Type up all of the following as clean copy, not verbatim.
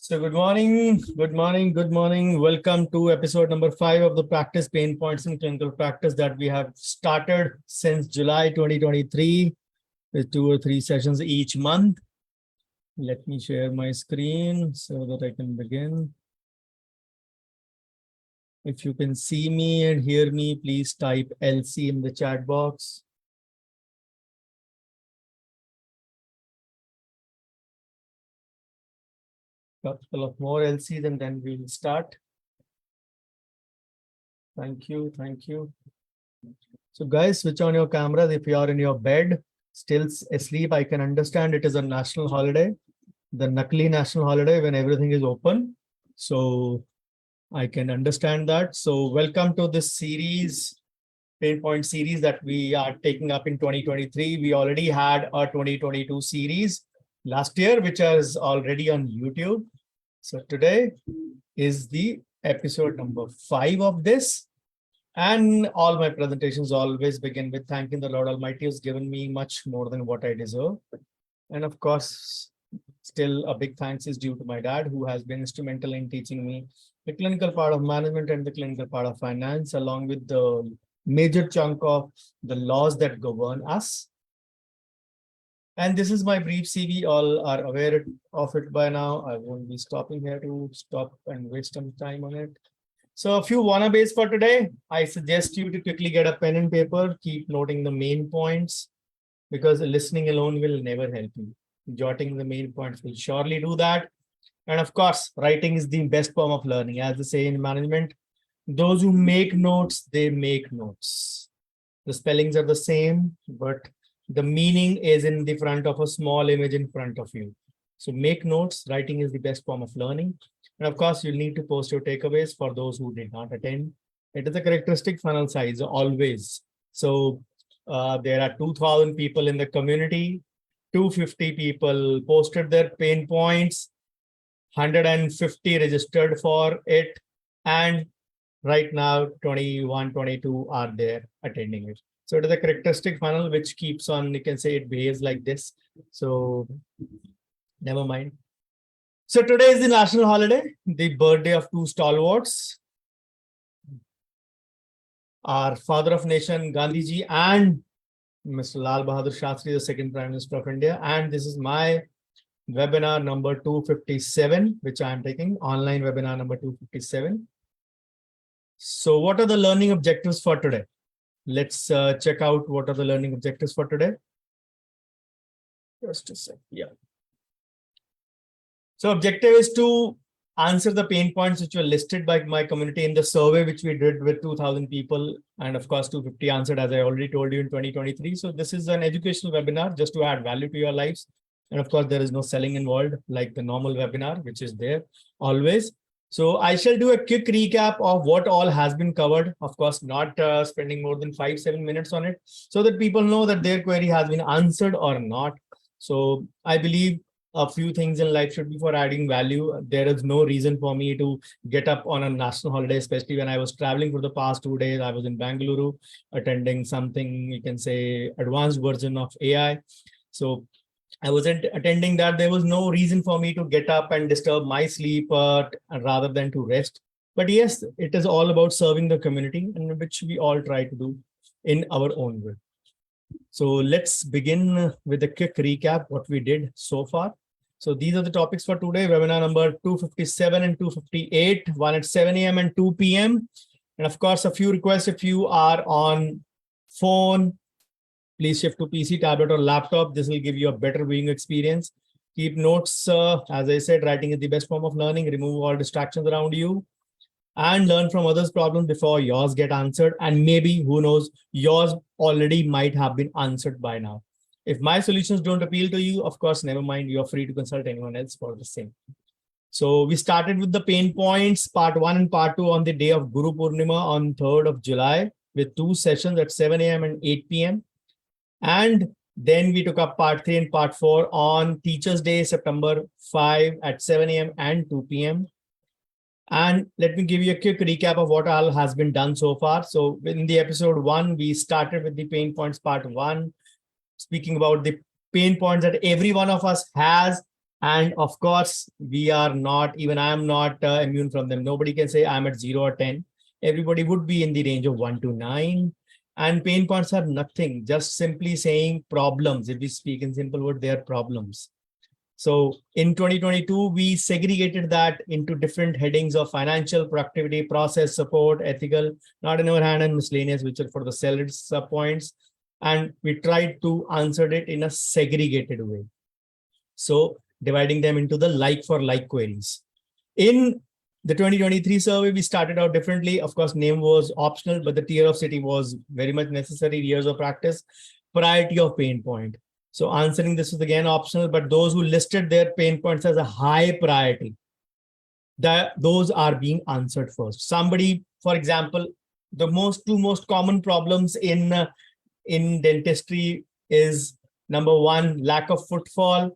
So good morning, good morning, good morning. Welcome to episode number 5 of the Practice Pain Points in Clinical Practice that we have started since July 2023 with 2 or 3 sessions each month. Let me share my screen so that I can begin. If you can see me and hear me, please type LC in the chat box. Couple of more LCs and then we'll start. Thank you, thank you. So guys, switch on your cameras if you are in your bed, still asleep. I can understand it is a national holiday, the Nakli national holiday when everything is open. So I can understand that. So welcome to this series, Pain Point series that we are taking up in 2023. We already had a 2022 series last year, which is already on YouTube. So today is the episode number 5 of this. And all my presentations always begin with thanking the Lord Almighty who's given me much more than what I deserve. And of course, still a big thanks is due to my dad, who has been instrumental in teaching me the clinical part of management and the clinical part of finance, along with the major chunk of the laws that govern us. And this is my brief CV. All are aware of it by now. I won't be stopping here to stop and waste some time on it. So a few wannabes for today. I suggest you to quickly get a pen and paper, keep noting the main points, because listening alone will never help you. Jotting the main points will surely do that. And of course, writing is the best form of learning. As they say in management, those who make notes, they make notes. The spellings are the same, but the meaning is in the front of a small image in front of you. So make notes. Writing is the best form of learning. And of course, you'll need to post your takeaways for those who did not attend. It is a characteristic funnel size always. So there are 2,000 people in the community, 250 people posted their pain points, 150 registered for it, and right now 21, 22 are there attending it. So it is a characteristic funnel which keeps on, you can say it behaves like this. So never mind. So today is the national holiday, the birthday of two stalwarts, our father of nation, Gandhiji, and Mr. Lal Bahadur Shastri, the second Prime Minister of India. And this is my webinar number 257, which I am taking, online webinar number 257. So what are the learning objectives for today? Let's check out what are the learning objectives for today. Just a sec. Yeah. So objective is to answer the pain points which were listed by my community in the survey, which we did with 2,000 people. And of course, 250 answered, as I already told you, in 2023. So this is an educational webinar just to add value to your lives. And of course, there is no selling involved like the normal webinar, which is there always. So I shall do a quick recap of what all has been covered. Of course, not spending more than 5-7 minutes on it, so that people know that their query has been answered or not. So I believe a few things in life should be for adding value. There is no reason for me to get up on a national holiday, especially when I was traveling for the past 2 days. I was in Bengaluru attending something, you can say, advanced version of AI. So I wasn't attending that. There was no reason for me to get up and disturb my sleep rather than to rest. But yes, it is all about serving the community, and which we all try to do in our own way. So let's begin with a quick recap what we did so far. So these are the topics for today, webinar number 257 and 258, one at 7 a.m. and 2 p.m. And of course, a few requests if you are on phone, please shift to PC, tablet, or laptop. This will give you a better viewing experience. Keep notes. As I said, writing is the best form of learning. Remove all distractions around you and learn from others' problems before yours get answered. And maybe, who knows, yours already might have been answered by now. If my solutions don't appeal to you, of course, never mind. You're free to consult anyone else for the same. So we started with the pain points, part 1 and part 2 on the day of Guru Purnima on 3rd of July with 2 sessions at 7 a.m. and 8 p.m. And then we took up part 3 and part 4 on Teachers' Day, September 5 at 7 a.m. and 2 p.m. And let me give you a quick recap of what all has been done so far. So in the episode 1, we started with the pain points part 1, speaking about the pain points that every one of us has And of course, we are not, even I am not immune from them. Nobody can say I'm at 0 or 10. Everybody would be in the range of 1 to 9. And pain points are nothing, just simply saying problems. If we speak in simple word, they are problems. So in 2022, we segregated that into different headings of financial, productivity, process, support, ethical, not in our hand, and miscellaneous, which are for the solid points. And we tried to answer it in a segregated way. So dividing them into the like for like queries. In the 2023 survey, we started out differently. Of course, name was optional, but the tier of city was very much necessary, years of practice, priority of pain point. So answering this is again optional, but those who listed their pain points as a high priority, those are being answered first. Somebody, for example, the two most common problems in dentistry is number one, lack of footfall.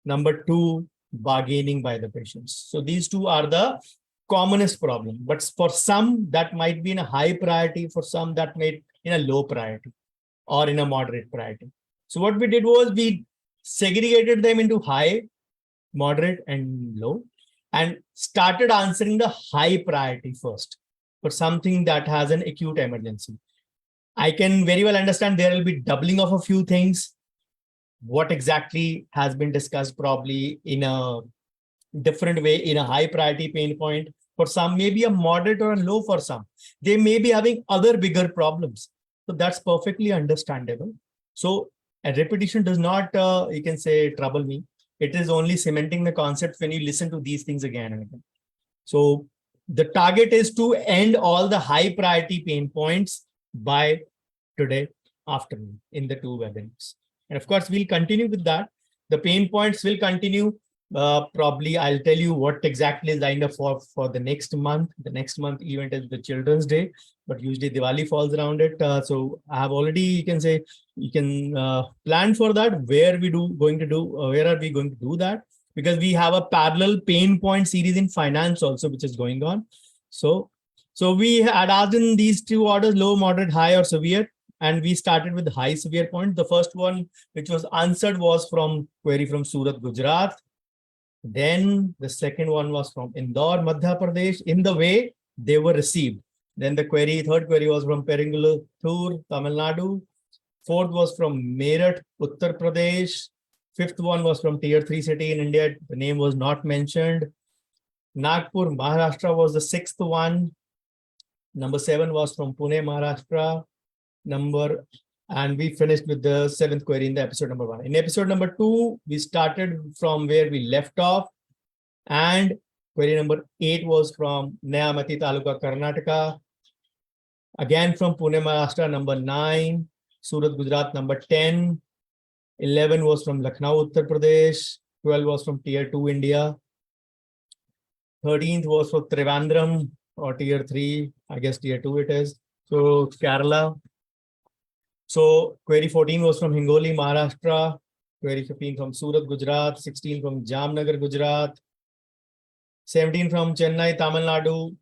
Number two, bargaining by the patients. So these two are the commonest problem. But for some, that might be in a high priority. For some, that might in a low priority or in a moderate priority. So what we did was we segregated them into high, moderate, and low, and started answering the high priority first for something that has an acute emergency. I can very well understand there will be doubling of a few things. What exactly has been discussed probably in a different way in a high priority pain point. For some, maybe a moderate or a low for some. They may be having other bigger problems. So that's perfectly understandable. So a repetition does not, you can say, trouble me. It is only cementing the concept when you listen to these things again and again. So the target is to end all the high priority pain points by today afternoon in the 2 webinars. And of course, we'll continue with that. The pain points will continue. Probably I'll tell you what exactly is lined up for the next month. The next month event is the Children's Day, but usually Diwali falls around it. So I have already, you can say, you can plan for that. Where are we going to do that? Because we have a parallel pain point series in finance also, which is going on. So we had asked in these two orders, low, moderate, high, or severe. And we started with high severe point. The first one, which was answered, was from query from Surat, Gujarat. Then the second one was from Indore, Madhya Pradesh, in the way they were received. Then the third query was from Peringalathur, Tamil Nadu. Fourth was from Meerut, Uttar Pradesh. Fifth one was from tier 3 city in India. The name was not mentioned. Nagpur, Maharashtra was the sixth one. Number 7 was from Pune, Maharashtra. And we finished with the 7th query in the episode number 1. In episode number 2, we started from where we left off, and query number 8 was from Nayamati Taluka, Karnataka. Again from Pune, Maharashtra, number 9, Surat, Gujarat, number 10. 11 was from Lucknow, Uttar Pradesh. 12 was from tier 2 India. 13th was for Trivandrum or tier 3, I guess tier 2 it is. So Kerala. So query 14 was from Hingoli, Maharashtra. Query 15 from Surat, Gujarat. 16 from Jamnagar, Gujarat. 17 from Chennai, Tamil Nadu.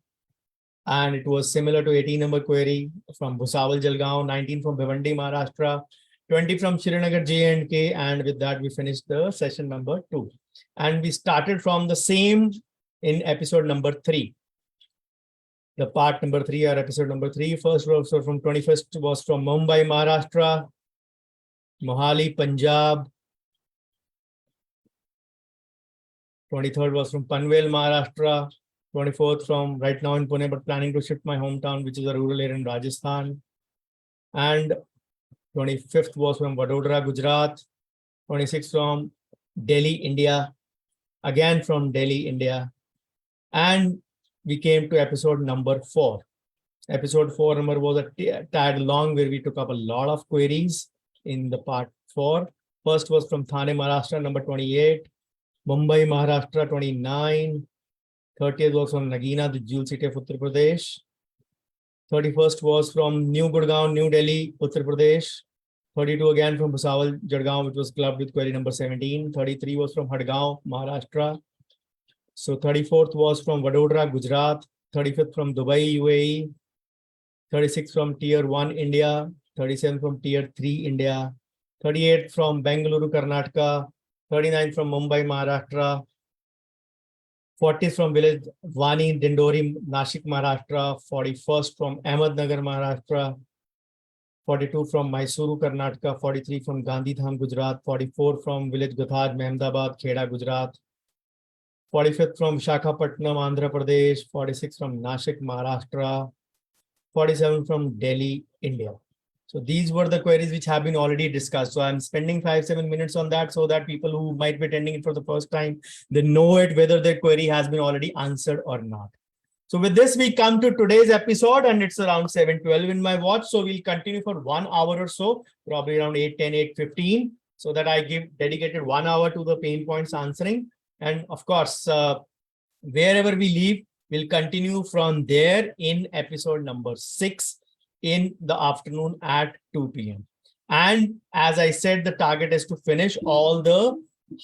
And it was similar to 18 number query from Bhusawal, Jalgaon. 19 from Bhiwandi, Maharashtra. 20 from Srinagar, J&K. And with that, we finished the session number 2. And we started from the same in episode number 3. The part number 3 or episode number 3. First was from 21st was from Mumbai, Maharashtra. Mohali, Punjab. 23rd was from Panvel, Maharashtra. 24th from right now in Pune, but planning to shift my hometown, which is a rural area in Rajasthan. And 25th was from Vadodara, Gujarat. 26th from Delhi, India. Again from Delhi, India. And we came to episode number 4. Episode 4 number was a tad long, where we took up a lot of queries in the part 4. First was from Thane, Maharashtra, number 28. Mumbai, Maharashtra, 29. 30th was from Nagina, the jewel city of Uttar Pradesh. 31st was from New Gurgaon, New Delhi, Uttar Pradesh. 32 again from Bhusawal, Jalgaon, which was clubbed with query number 17. 33 was from Hadgaon, Maharashtra. So 34th was from Vadodara, Gujarat. 35th from Dubai, UAE. 36th from tier 1 India. 37th from tier 3 India. 38th from Bengaluru, Karnataka. 39 from Mumbai, Maharashtra, 40 from village Vani, Dindori, Nashik, Maharashtra, 41st from Ahmednagar, Maharashtra, 42 from Mysuru, Karnataka, 43 from Gandhidham, Gujarat, 44 from village Gathaj, Mehmdabad, Kheda, Gujarat, 45th from Visakhapatnam, Andhra Pradesh, 46 from Nashik, Maharashtra, 47 from Delhi, India. So these were the queries which have been already discussed. So I'm spending 5-7 minutes on that so that people who might be attending it for the first time, they know it, whether their query has been already answered or not. So with this, we come to today's episode and it's around 7:12 in my watch. So we'll continue for 1 hour or so, probably around 8:10, 8:15, so that I give dedicated 1 hour to the pain points answering. And of course, wherever we leave, we'll continue from there in episode number 6 in the afternoon at 2 p.m. And as I said, the target is to finish all the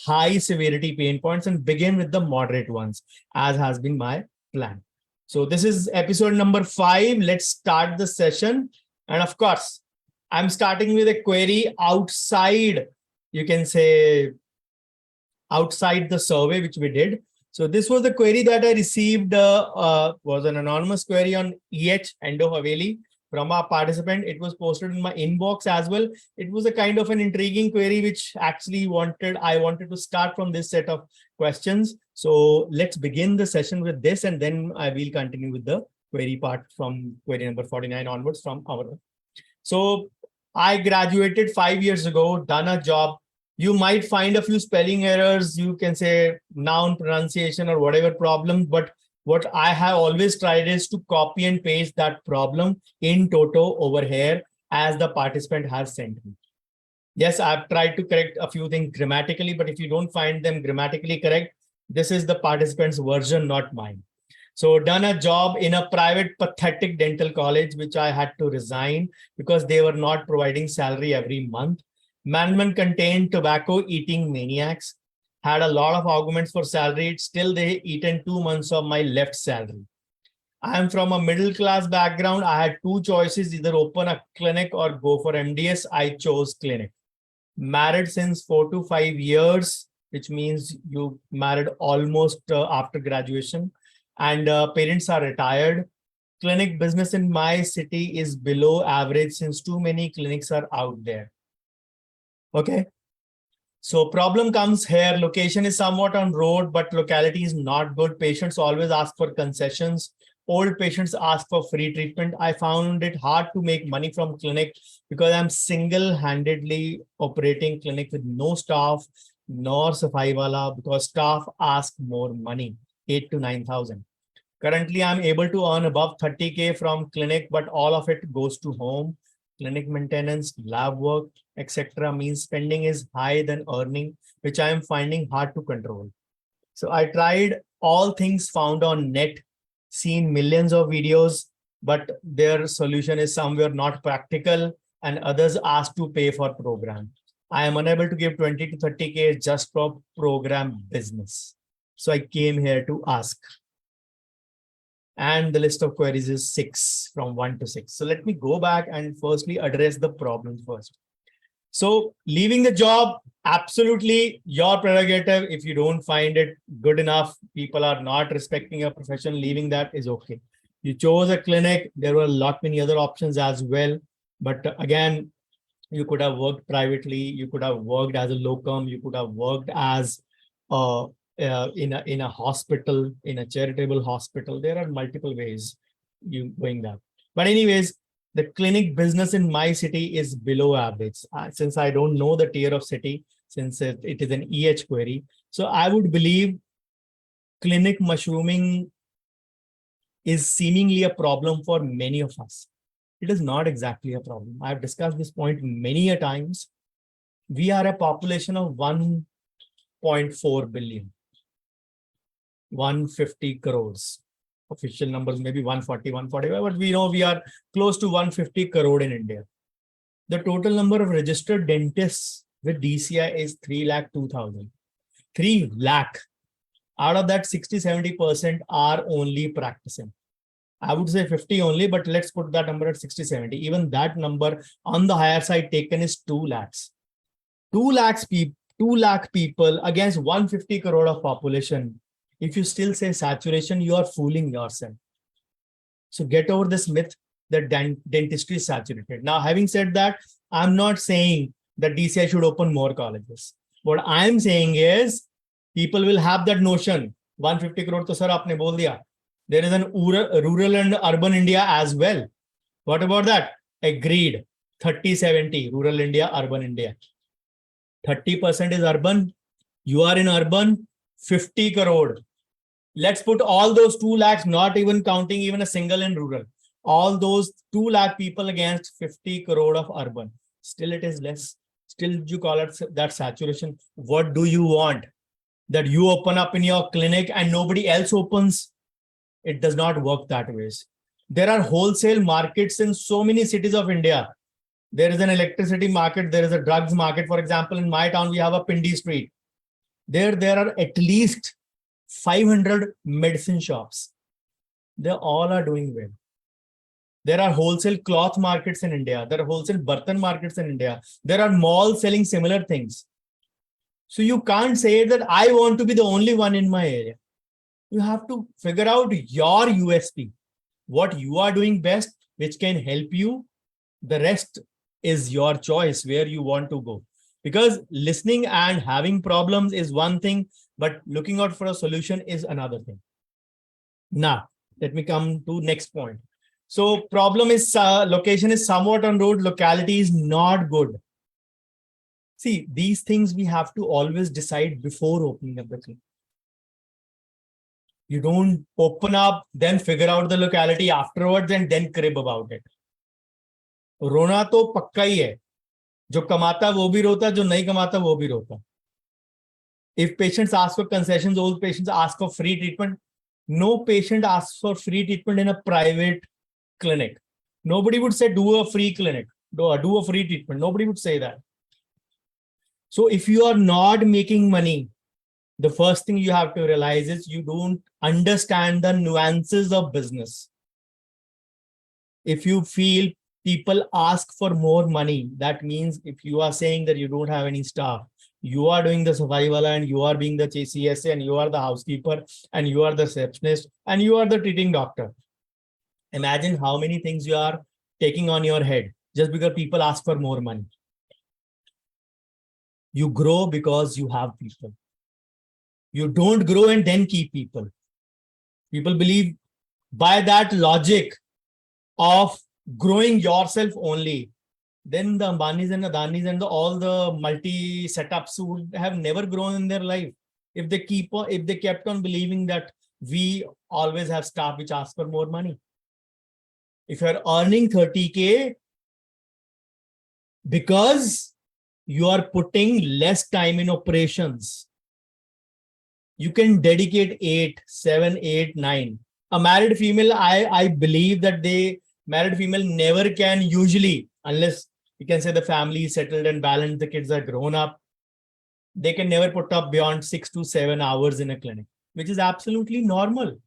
high severity pain points and begin with the moderate ones, as has been my plan. So this is episode number 5. Let's start the session. And of course, I'm starting with a query outside, you can say, outside the survey which we did. So this was the query that I received, was an anonymous query on Endo Haveli from our participant. It was posted in my inbox as well. It was a kind of an intriguing query, which actually I wanted to start from this set of questions. So let's begin the session with this, and then I will continue with the query part from query number 49 onwards from our. So I graduated 5 years ago, done a job. You might find a few spelling errors, you can say noun pronunciation or whatever problems, but what I have always tried is to copy and paste that problem in toto over here as the participant has sent me. Yes, I've tried to correct a few things grammatically, but if you don't find them grammatically correct, this is the participant's version, not mine. So done a job in a private pathetic dental college, which I had to resign because they were not providing salary every month. Management contained tobacco eating maniacs. Had a lot of arguments for salary. Still, they eaten 2 months of my left salary. I am from a middle class background. I had 2 choices, either open a clinic or go for MDS. I chose clinic. Married since 4 to 5 years, which means you married almost after graduation. And parents are retired. Clinic business in my city is below average since too many clinics are out there. Okay. So problem comes here. Location is somewhat on road, but locality is not good. Patients always ask for concessions. Old patients ask for free treatment. I found it hard to make money from clinic because I'm single-handedly operating clinic with no staff, nor safai wala, because staff ask more money, 8 to 9,000. Currently, I'm able to earn above 30K from clinic, but all of it goes to home. Clinic maintenance, lab work, etc. means spending is higher than earning, which I am finding hard to control. So I tried all things found on net, seen millions of videos, but their solution is somewhere not practical, and others ask to pay for program. I am unable to give 20 to 30K just for program business. So I came here to ask. And the list of queries is 6 from 1 to 6. So let me go back and firstly address the problem first. So leaving the job, absolutely your prerogative. If you don't find it good enough, people are not respecting your profession, leaving that is okay. You chose a clinic. There were a lot many other options as well. But again, you could have worked privately. You could have worked as a locum. You could have worked as in a hospital, in a charitable hospital. There are multiple ways you going that. But anyways, the clinic business in my city is below average. Since I don't know the tier of city, since it is an EH query. So I would believe clinic mushrooming is seemingly a problem for many of us. It is not exactly a problem. I've discussed this point many a times. We are a population of 1.4 billion. 150 crores. Official numbers maybe 140, 145, but we know we are close to 150 crore in India. The total number of registered dentists with DCI is 302,000. 3 lakh. Out of that, 60-70% are only practicing. I would say 50 only, but let's put that number at 60-70. Even that number on the higher side taken is 2 lakhs. 2 lakhs 2 lakh people against 150 crore of population. If you still say saturation, you are fooling yourself. So get over this myth that dentistry is saturated. Now, having said that, I'm not saying that DCI should open more colleges. What I'm saying is people will have that notion. 150 crore to sir aapne bol diya. There is an rural and urban India as well. What about that? Agreed. 30-70 rural India, urban India. 30% is urban. You are in urban, 50 crore. Let's put all those 2 lakhs, not even counting even a single in rural. All those 2 lakh people against 50 crore of urban. Still it is less. Still you call it that saturation. What do you want? That you open up in your clinic and nobody else opens? It does not work that way. There are wholesale markets in so many cities of India. There is an electricity market. There is a drugs market. For example, in my town, we have a Pindi Street. There are at least 500 medicine shops. They all are doing well. There are wholesale cloth markets in India. There are wholesale bartan markets in India. There are malls selling similar things. So you can't say that I want to be the only one in my area. You have to figure out your USP, what you are doing best, which can help you. The rest is your choice where you want to go. Because listening and having problems is one thing, but looking out for a solution is another thing. Now, let me come to next point. So problem is location is somewhat on road, locality is not good. See, these things we have to always decide before opening up the clinic. You don't open up, then figure out the locality afterwards and then crib about it. रोना तो पक्का ही है. जो कमाता वो भी रोता, जो नहीं कमाता वो भी रोता. If patients ask for concessions, old patients ask for free treatment. No patient asks for free treatment in a private clinic. Nobody would say do a free clinic, do a free treatment. Nobody would say that. So if you are not making money, the first thing you have to realize is you don't understand the nuances of business. If you feel people ask for more money, that means if you are saying that you don't have any staff, you are doing the survival and you are being the CSA and you are the housekeeper and you are the receptionist and you are the treating doctor. Imagine how many things you are taking on your head just because people ask for more money. You grow because you have people. You don't grow and then keep people. People believe by that logic of growing yourself only, then the Ambanis and Adanis and all the multi setups would have never grown in their life. If they kept on believing that we always have staff which ask for more money. If you're earning 30K because you are putting less time in operations, you can dedicate 8, 7, 8, 9. A married female, I believe that married female never can usually, unless you can say the family is settled and balanced, the kids are grown up, they can never put up beyond 6 to 7 hours in a clinic, which is absolutely normal.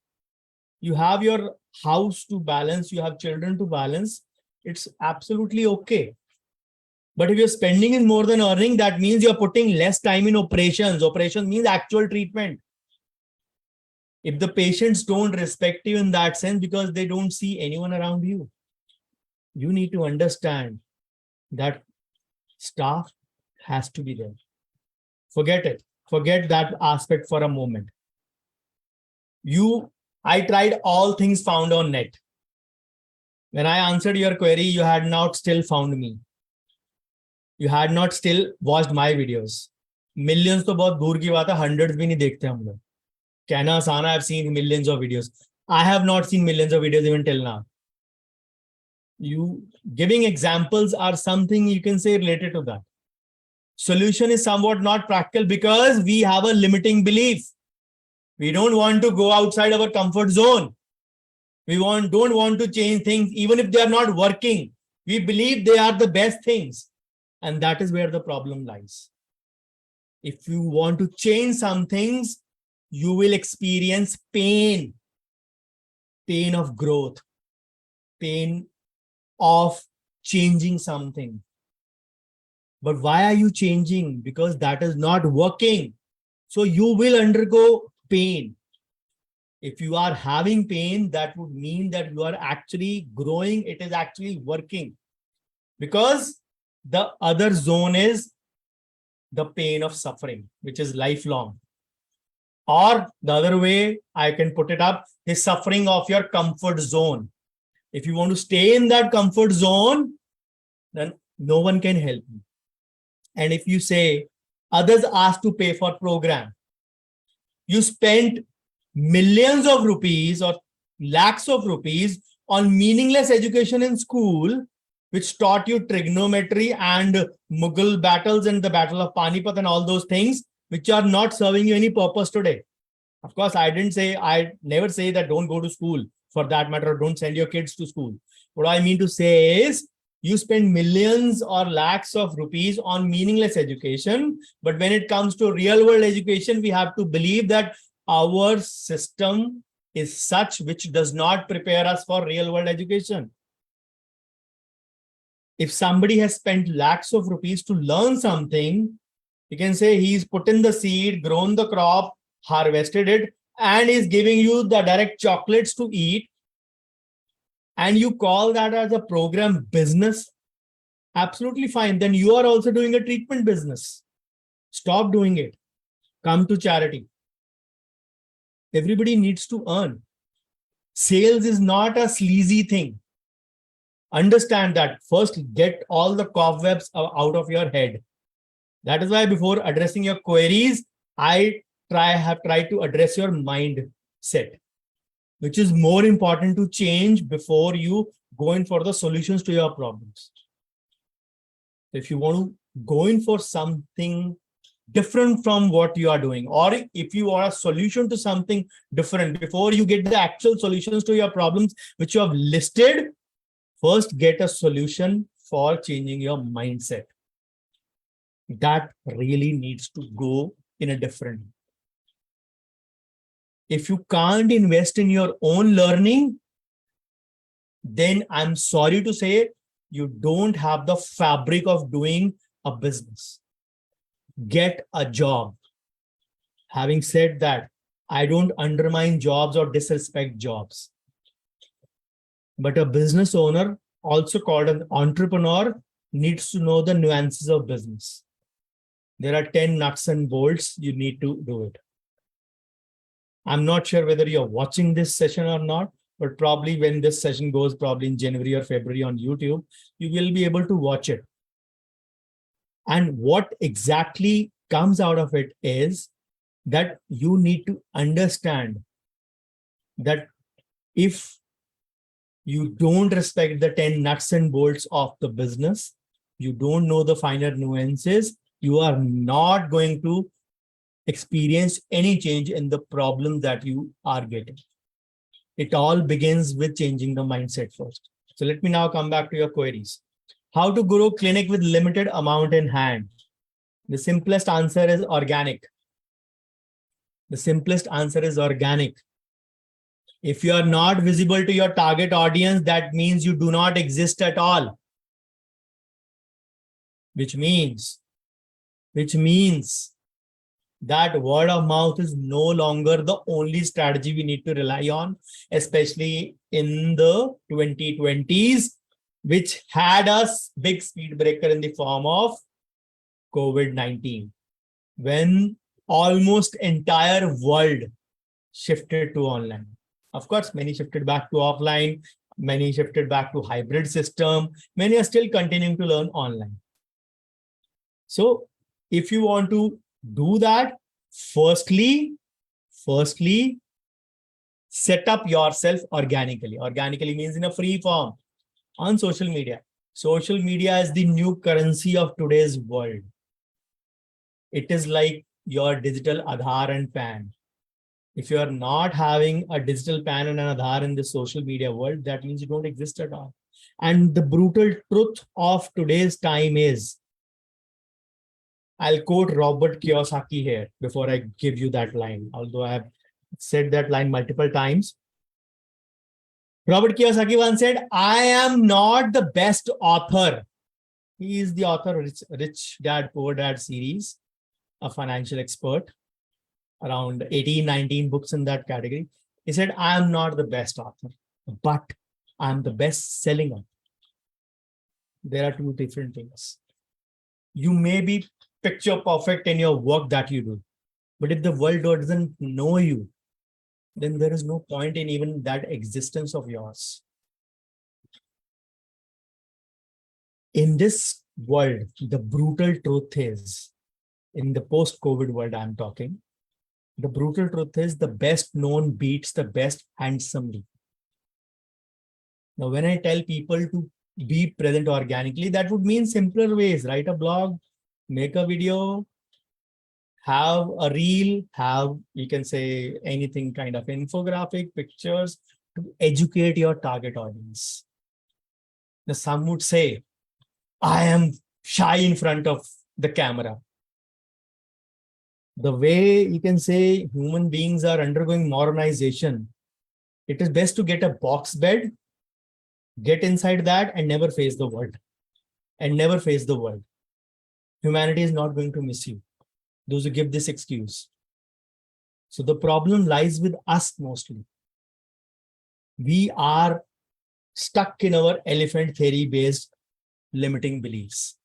You have your house to balance, you have children to balance, it's absolutely okay. But if you're spending in more than earning, that means you're putting less time in operations. Operations means actual treatment. If the patients don't respect you in that sense because they don't see anyone around you, you need to understand that staff has to be there. Forget it. Forget that aspect for a moment. I tried all things found on net. When I answered your query, you had not still found me. You had not still watched my videos. Millions to bahut dur ki baat hai, hundreds bhi nahi dekhte hum log. Kehna aasan hai, I've seen millions of videos. I have not seen millions of videos even till now. You giving examples are something you can say related to that. Solution is somewhat not practical because we have a limiting belief. We don't want to go outside our comfort zone. We don't want to change things, even if they are not working. We believe they are the best things. And that is where the problem lies. If you want to change some things, you will experience pain. Pain of growth. Pain of changing something. But why are you changing? Because that is not working. So you will undergo pain. If you are having pain, that would mean that you are actually growing. It is actually working. Because the other zone is the pain of suffering, which is lifelong. Or the other way I can put it up is suffering of your comfort zone. If you want to stay in that comfort zone, then no one can help you. And if you say others asked to pay for program, you spent millions of rupees or lakhs of rupees on meaningless education in school, which taught you trigonometry and Mughal battles and the Battle of Panipat and all those things, which are not serving you any purpose today. Of course, I never say that don't go to school. For that matter, don't send your kids to school. What I mean to say is, you spend millions or lakhs of rupees on meaningless education. But when it comes to real world education, we have to believe that our system is such which does not prepare us for real world education. If somebody has spent lakhs of rupees to learn something, you can say he's put in the seed, grown the crop, harvested it, and is giving you the direct chocolates to eat. And you call that as a program business, absolutely fine. Then you are also doing a treatment business. Stop doing it. Come to charity. Everybody needs to earn. Sales is not a sleazy thing. Understand that. First, get all the cobwebs out of your head. That is why before addressing your queries, I have tried to address your mindset, which is more important to change before you go in for the solutions to your problems. If you want to go in for something different from what you are doing, or if you are a solution to something different, before you get the actual solutions to your problems, which you have listed, first get a solution for changing your mindset. That really needs to go in a different way. If you can't invest in your own learning, then I'm sorry to say you don't have the fabric of doing a business. Get a job. Having said that, I don't undermine jobs or disrespect jobs. But a business owner, also called an entrepreneur, needs to know the nuances of business. There are 10 nuts and bolts. You need to do it. I'm not sure whether you're watching this session or not, but probably when this session goes, probably in January or February on YouTube, you will be able to watch it. And what exactly comes out of it is that you need to understand that if you don't respect the 10 nuts and bolts of the business, you don't know the finer nuances, you are not going to experience any change in the problem that you are getting. It all begins with changing the mindset first. So let me now come back to your queries. How to grow clinic with limited amount in hand? The simplest answer is organic. The simplest answer is organic. If you are not visible to your target audience, that means you do not exist at all. Which means that word of mouth is no longer the only strategy we need to rely on, especially in the 2020s, which had a big speed breaker in the form of COVID-19, when almost entire world shifted to online. Of course, many shifted back to offline, many shifted back to hybrid system, many are still continuing to learn online. So if you want to do that, firstly, set up yourself organically. Organically means in a free form on social media. Social media is the new currency of today's world. It is like your digital Aadhaar and PAN. If you are not having a digital PAN and an Aadhaar in the social media world, that means you don't exist at all. And the brutal truth of today's time is, I'll quote Robert Kiyosaki here before I give you that line, although I have said that line multiple times. Robert Kiyosaki once said, I am not the best author, He is the author of Rich Dad, Poor Dad series, a financial expert, around 18, 19 books in that category. He said, I am not the best author, but I'm the best selling author. There are two different things. You may be picture perfect in your work that you do, but if the world doesn't know you, then there is no point in even that existence of yours. In this world, the brutal truth is, in the post-COVID world I'm talking, the brutal truth is the best known beats the best handsomely. Now, when I tell people to be present organically, that would mean simpler ways. Write a blog, make a video, have a reel, have, you can say anything kind of infographic, pictures to educate your target audience. Now, some would say, I am shy in front of the camera. The way you can say human beings are undergoing modernization, it is best to get a box bed, get inside that and never face the world. And never face the world. Humanity is not going to miss you. Those who give this excuse. So the problem lies with us mostly. We are stuck in our elephant theory based limiting beliefs.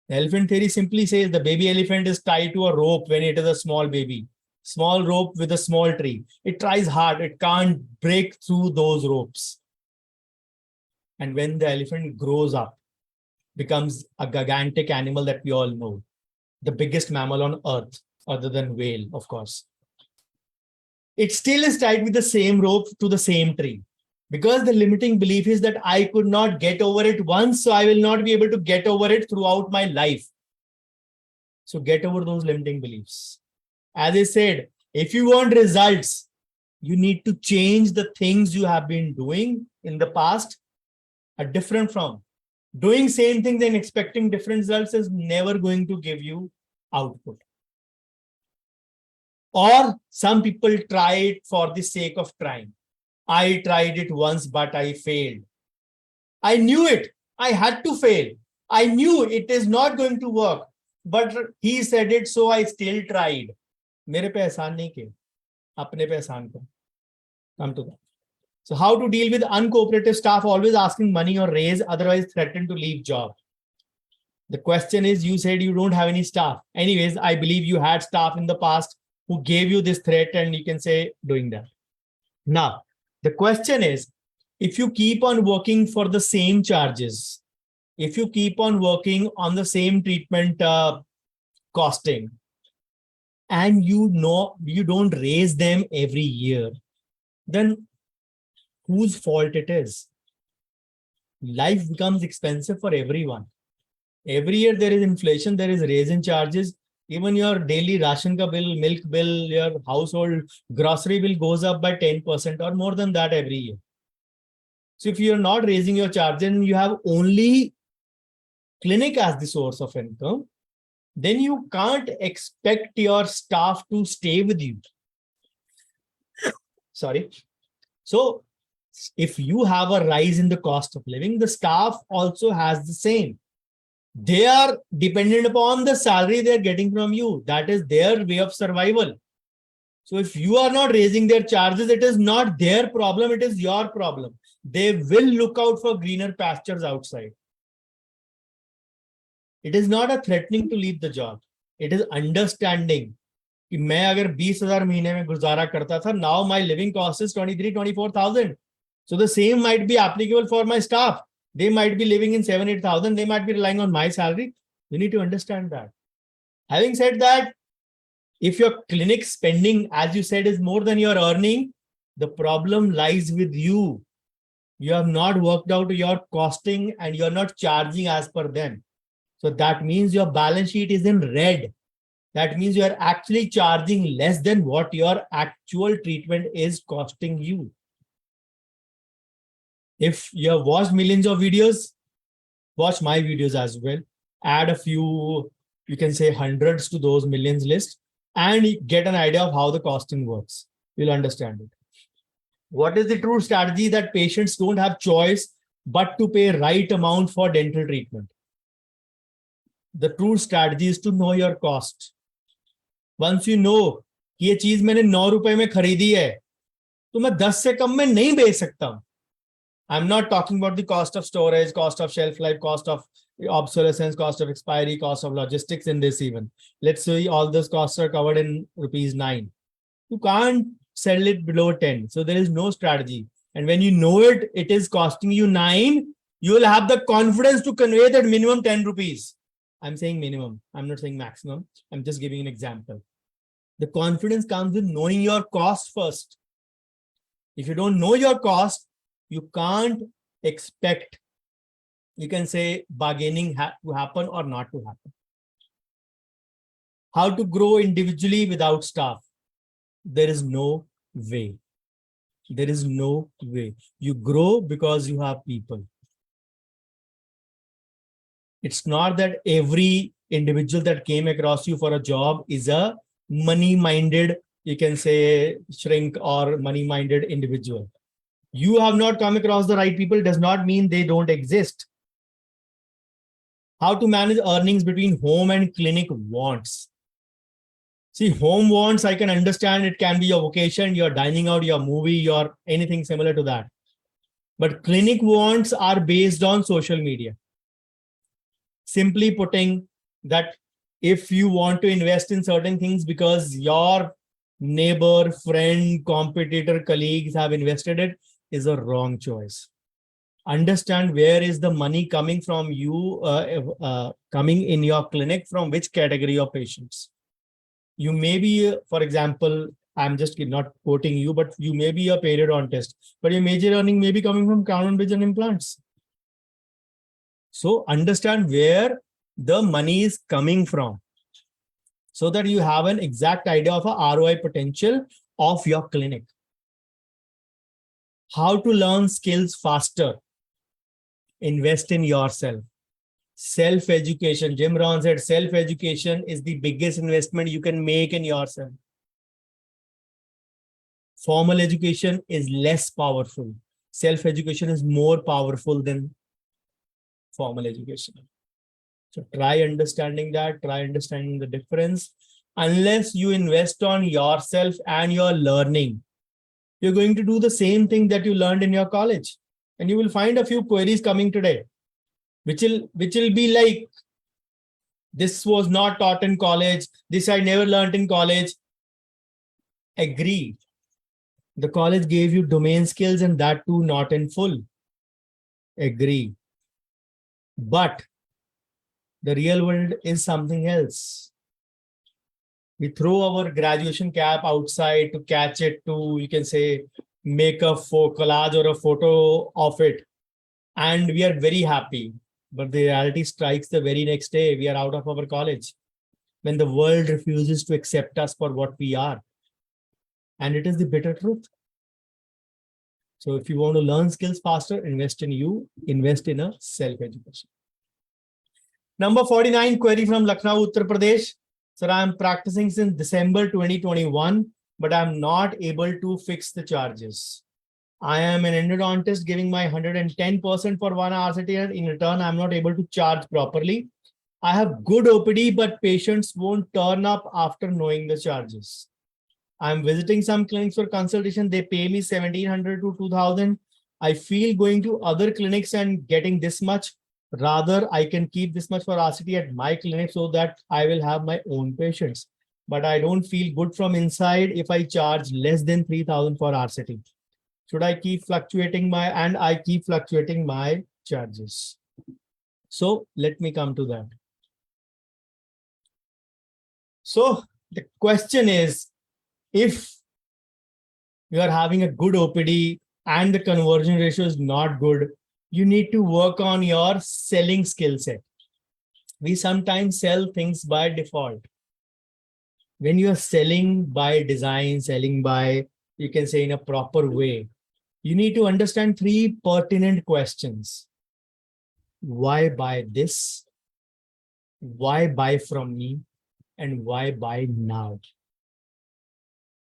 The elephant theory simply says the baby elephant is tied to a rope when it is a small baby. Small rope with a small tree. It tries hard. It can't break through those ropes. And when the elephant grows up, becomes a gigantic animal that we all know, the biggest mammal on earth, other than whale, of course. It still is tied with the same rope to the same tree. Because the limiting belief is that I could not get over it once, so I will not be able to get over it throughout my life. So get over those limiting beliefs. As I said, if you want results, you need to change the things you have been doing in the past are different from. Doing same things and expecting different results is never going to give you output. Or some people try it for the sake of trying. I tried it once, but I failed. I knew it. I had to fail. I knew it is not going to work, but he said it, so I still tried. मेरे पे एहसान नहीं किए, अपने पे एहसान कर. Come to that. So how to deal with uncooperative staff always asking money or raise, otherwise threaten to leave job. The question is, you said you don't have any staff. Anyways, I believe you had staff in the past who gave you this threat and you can say doing that. Now, the question is, if you keep on working for the same charges, if you keep on working on the same treatment costing, and you know you don't raise them every year, then whose fault it is? Life becomes expensive for everyone. Every year there is inflation, there is raise in charges. Even your daily ration ka bill, milk bill, your household grocery bill goes up by 10% or more than that every year. So if you're not raising your charges and you have only clinic as the source of income, then you can't expect your staff to stay with you. Sorry. So if you have a rise in the cost of living, the staff also has the same. They are dependent upon the salary they're getting from you. That is their way of survival. So if you are not raising their charges, it is not their problem, it is your problem. They will look out for greener pastures outside. It is not a threatening to leave the job. It is understanding. कि मैं अगर 20,000 महीने में गुजारा करता था, now my living cost is 23,000-24,000. So the same might be applicable for my staff. They might be living in 7,000-8,000. They might be relying on my salary. You need to understand that. Having said that, if your clinic spending, as you said, is more than your earning, the problem lies with you. You have not worked out your costing and you're not charging as per them. So that means your balance sheet is in red. That means you are actually charging less than what your actual treatment is costing you. If you have watched millions of videos, watch my videos as well. Add a few, you can say hundreds to those millions list and get an idea of how the costing works. You'll understand it. What is the true strategy that patients don't have choice but to pay right amount for dental treatment. The true strategy is to know your cost. Once you know कि ये चीज मैंने 9 रुपए में खरीदी है, तो मैं 10 से कम में नहीं बेच सकता. I'm not talking about the cost of storage, cost of shelf life, cost of obsolescence, cost of expiry, cost of logistics in this even. Let's say all those costs are covered in rupees 9. You can't sell it below 10. So there is no strategy. And when you know it, it is costing you 9, you will have the confidence to convey that minimum 10 rupees. I'm saying minimum. I'm not saying maximum. I'm just giving an example. The confidence comes with knowing your cost first. If you don't know your cost, you can't expect, you can say, bargaining to happen or not to happen. How to grow individually without staff? There is no way. There is no way. You grow because you have people. It's not that every individual that came across you for a job is a money-minded, you can say, shrink or money-minded individual. You have not come across the right people does not mean they don't exist. How to manage earnings between home and clinic wants? See, home wants, I can understand it can be your vocation, your dining out, your movie, your anything similar to that. But clinic wants are based on social media. Simply putting that if you want to invest in certain things because your neighbor, friend, competitor, colleagues have invested it, is a wrong choice. Understand where is the money coming from you, coming in your clinic, from which category of patients. You may be, for example, I'm just not quoting you, but you may be a periodontist, but your major earning may be coming from crown and bridge and implants. So understand where the money is coming from so that you have an exact idea of a ROI potential of your clinic. How to learn skills faster? Invest in yourself. Self-education. Jim Rohn said self-education is the biggest investment you can make in yourself. Formal education is less powerful. Self-education is more powerful than formal education. So try understanding that, try understanding the difference. Unless you invest on yourself and your learning, you're going to do the same thing that you learned in your college. And you will find a few queries coming today, which will be like, this was not taught in college, this I never learned in college. Agree. The college gave you domain skills and that too not in full. Agree. But the real world is something else. We throw our graduation cap outside to catch it, to, you can say, make a collage or a photo of it. And we are very happy. But the reality strikes the very next day. We are out of our college when the world refuses to accept us for what we are. And it is the bitter truth. So if you want to learn skills faster, invest in you, invest in a self-education. Number 49, query from Lucknow, Uttar Pradesh. Sir, I'm practicing since December 2021, but I'm not able to fix the charges. I am an endodontist giving my 110% for one RCT, and in return, I'm not able to charge properly. I have good OPD, but patients won't turn up after knowing the charges. I'm visiting some clinics for consultation. They pay me 1,700 to 2,000. I feel going to other clinics and getting this much. Rather, I can keep this much for RCT at my clinic so that I will have my own patients. But I don't feel good from inside if I charge less than 3,000 for RCT. Should I keep fluctuating I keep fluctuating my charges? So let me come to that. So the question is, if you are having a good OPD and the conversion ratio is not good, you need to work on your selling skill set. We sometimes sell things by default. When you are selling by design, selling by, you can say, in a proper way, you need to understand 3 pertinent questions. Why buy this? Why buy from me? And why buy now?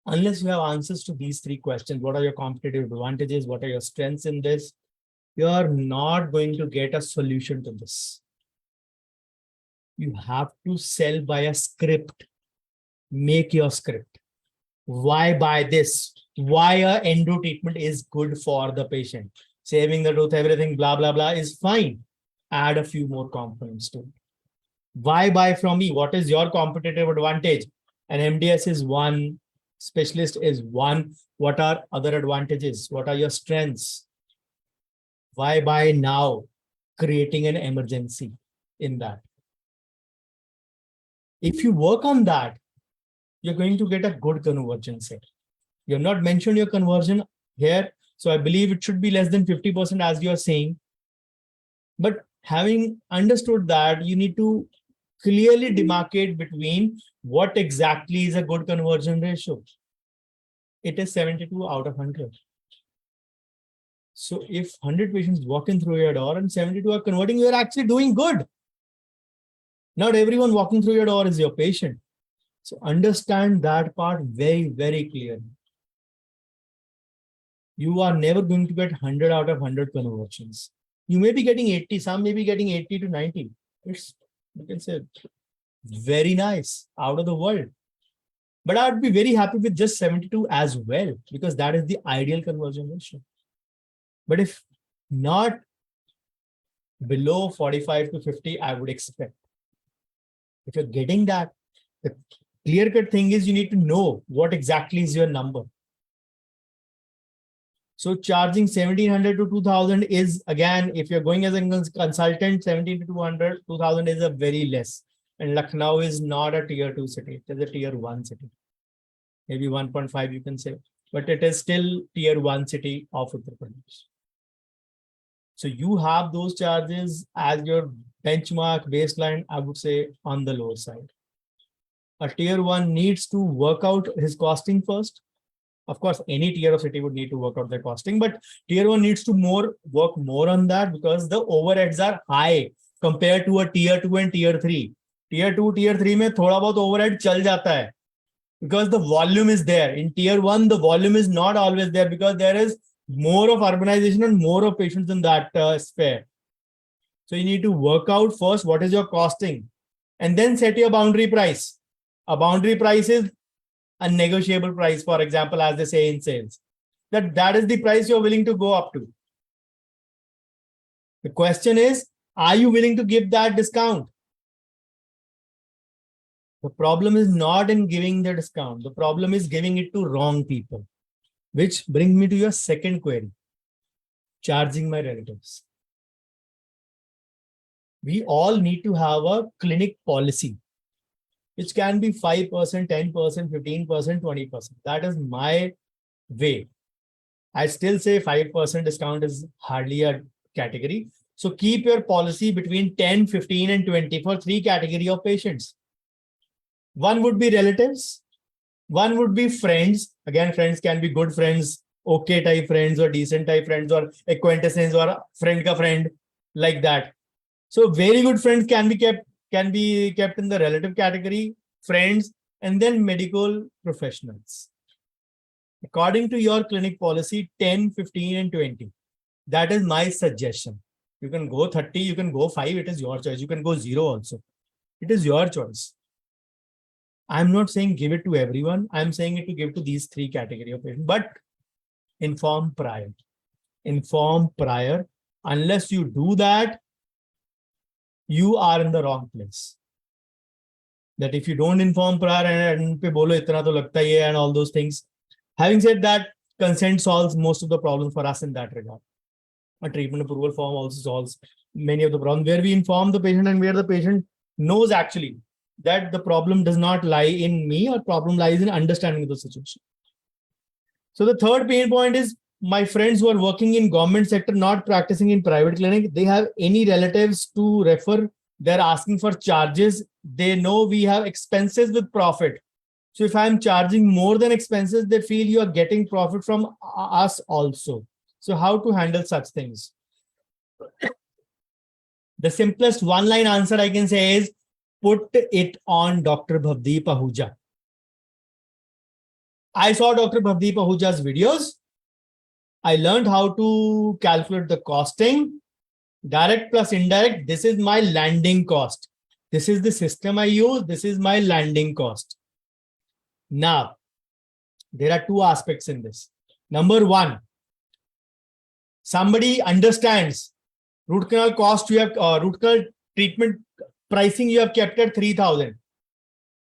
Unless you have answers to these 3 questions, what are your competitive advantages? What are your strengths in this? you are not going to get a solution to this. You have to sell by a script. Make your script. Why buy this? Why a endo treatment is good for the patient. Saving the tooth, everything, blah, blah, blah is fine. Add a few more components to it. Why buy from me? What is your competitive advantage? An MDS is one, specialist is one. What are other advantages? What are your strengths? Why buy now? Creating an emergency in that. If you work on that, you're going to get a good conversion set. You have not mentioned your conversion here. So I believe it should be less than 50% as you are saying. But having understood that, you need to clearly demarcate between what exactly is a good conversion ratio. It is 72 out of 100. So if 100 patients walk in through your door and 72 are converting, you're actually doing good. Not everyone walking through your door is your patient. So understand that part very, very clearly. You are never going to get 100 out of 100 conversions. You may be getting 80, some may be getting 80 to 90. It's, you can say, very nice, out of the world. But I would be very happy with just 72 as well, because that is the ideal conversion ratio. But if not below 45 to 50, I would expect. If you're getting that, the clear-cut thing is you need to know what exactly is your number. So charging 1700 to 2000 is, again, if you're going as a consultant, 17 to 200, 2000 is a very less. And Lucknow is not a tier 2 city. It is a tier 1 city. Maybe 1.5 you can say, but it is still tier 1 city of Uttar Pradesh. So you have those charges as your benchmark baseline, I would say, on the lower side. A tier 1 needs to work out his costing first. Of course, any tier of city would need to work out their costing, but tier 1 needs to work more on that, because the overheads are high compared to a tier 2 and tier 3. Tier 2, tier 3 में थोड़ा बहुत overhead चल जाता है, because the volume is there. In tier 1, the volume is not always there, because there is more of urbanization and more of patients in that sphere. So you need to work out first what is your costing, and then set your boundary price. A boundary price is a negotiable price, for example, as they say in sales. That is the price you're willing to go up to. The question is, are you willing to give that discount? The problem is not in giving the discount. The problem is giving it to wrong people. Which brings me to your second query. Charging my relatives. We all need to have a clinic policy, which can be 5%, 10%, 15%, 20%. That is my way. I still say 5% discount is hardly a category. So keep your policy between 10, 15, and 20 for 3 categories of patients. One would be relatives. One would be friends. Again, friends can be good friends, okay type friends, or decent type friends, or acquaintances, or friend ka friend, like that. So very good friends can be kept in the relative category, friends, and then medical professionals. According to your clinic policy, 10, 15, and 20. That is my suggestion. You can go 30, you can go 5, it is your choice. You can go 0 also. It is your choice. I'm not saying give it to everyone. I'm saying it to give to these 3 categories of patients. But inform prior. Inform prior. Unless you do that, you are in the wrong place. That if you don't inform prior and pe bolo itna to lagta hai and all those things. Having said that, consent solves most of the problems for us in that regard. A treatment approval form also solves many of the problems, where we inform the patient and where the patient knows actually that the problem does not lie in me, or problem lies in understanding the situation. So the third pain point is, my friends who are working in government sector, not practicing in private clinic, they have any relatives to refer. They're asking for charges. They know we have expenses with profit. So if I'm charging more than expenses, they feel you are getting profit from us also. So how to handle such things? The simplest one-line answer I can say is, put it on Dr. Bhavdeep Ahuja. I saw Dr. Bhavdeep Ahuja's videos. I learned how to calculate the costing, direct plus indirect. This is my landing cost. This is the system I use. This is my landing cost. Now, there are two aspects in this. Number one, somebody understands root canal cost you have, root canal treatment pricing you have kept at 3,000.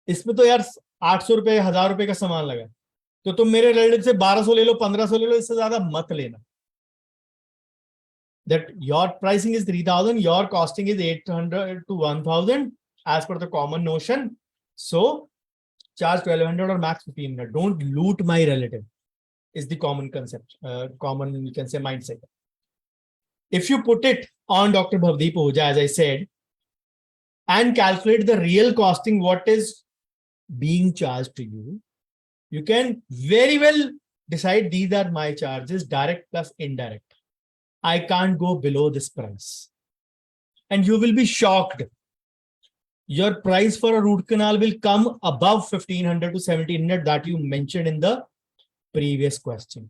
इसमें तो यार 800 रुपए 1000 रुपए का सामान लगा, तो तुम मेरे रिलेटिव से 1200 ले लो 1500 ले लो, इससे ज्यादा मत लेना. That your pricing is 3,000, your costing is 800 to 1,000 as per the common notion. So charge 1,200 or max 1,500. Don't loot my relative is the common concept, common, you can say, mindset. If you put it on Dr. Bhavdeep Oja, as I said, and calculate the real costing, what is being charged to you, you can very well decide these are my charges, direct plus indirect. I can't go below this price. And you will be shocked. Your price for a root canal will come above 1,500 to 1,700 that you mentioned in the previous question.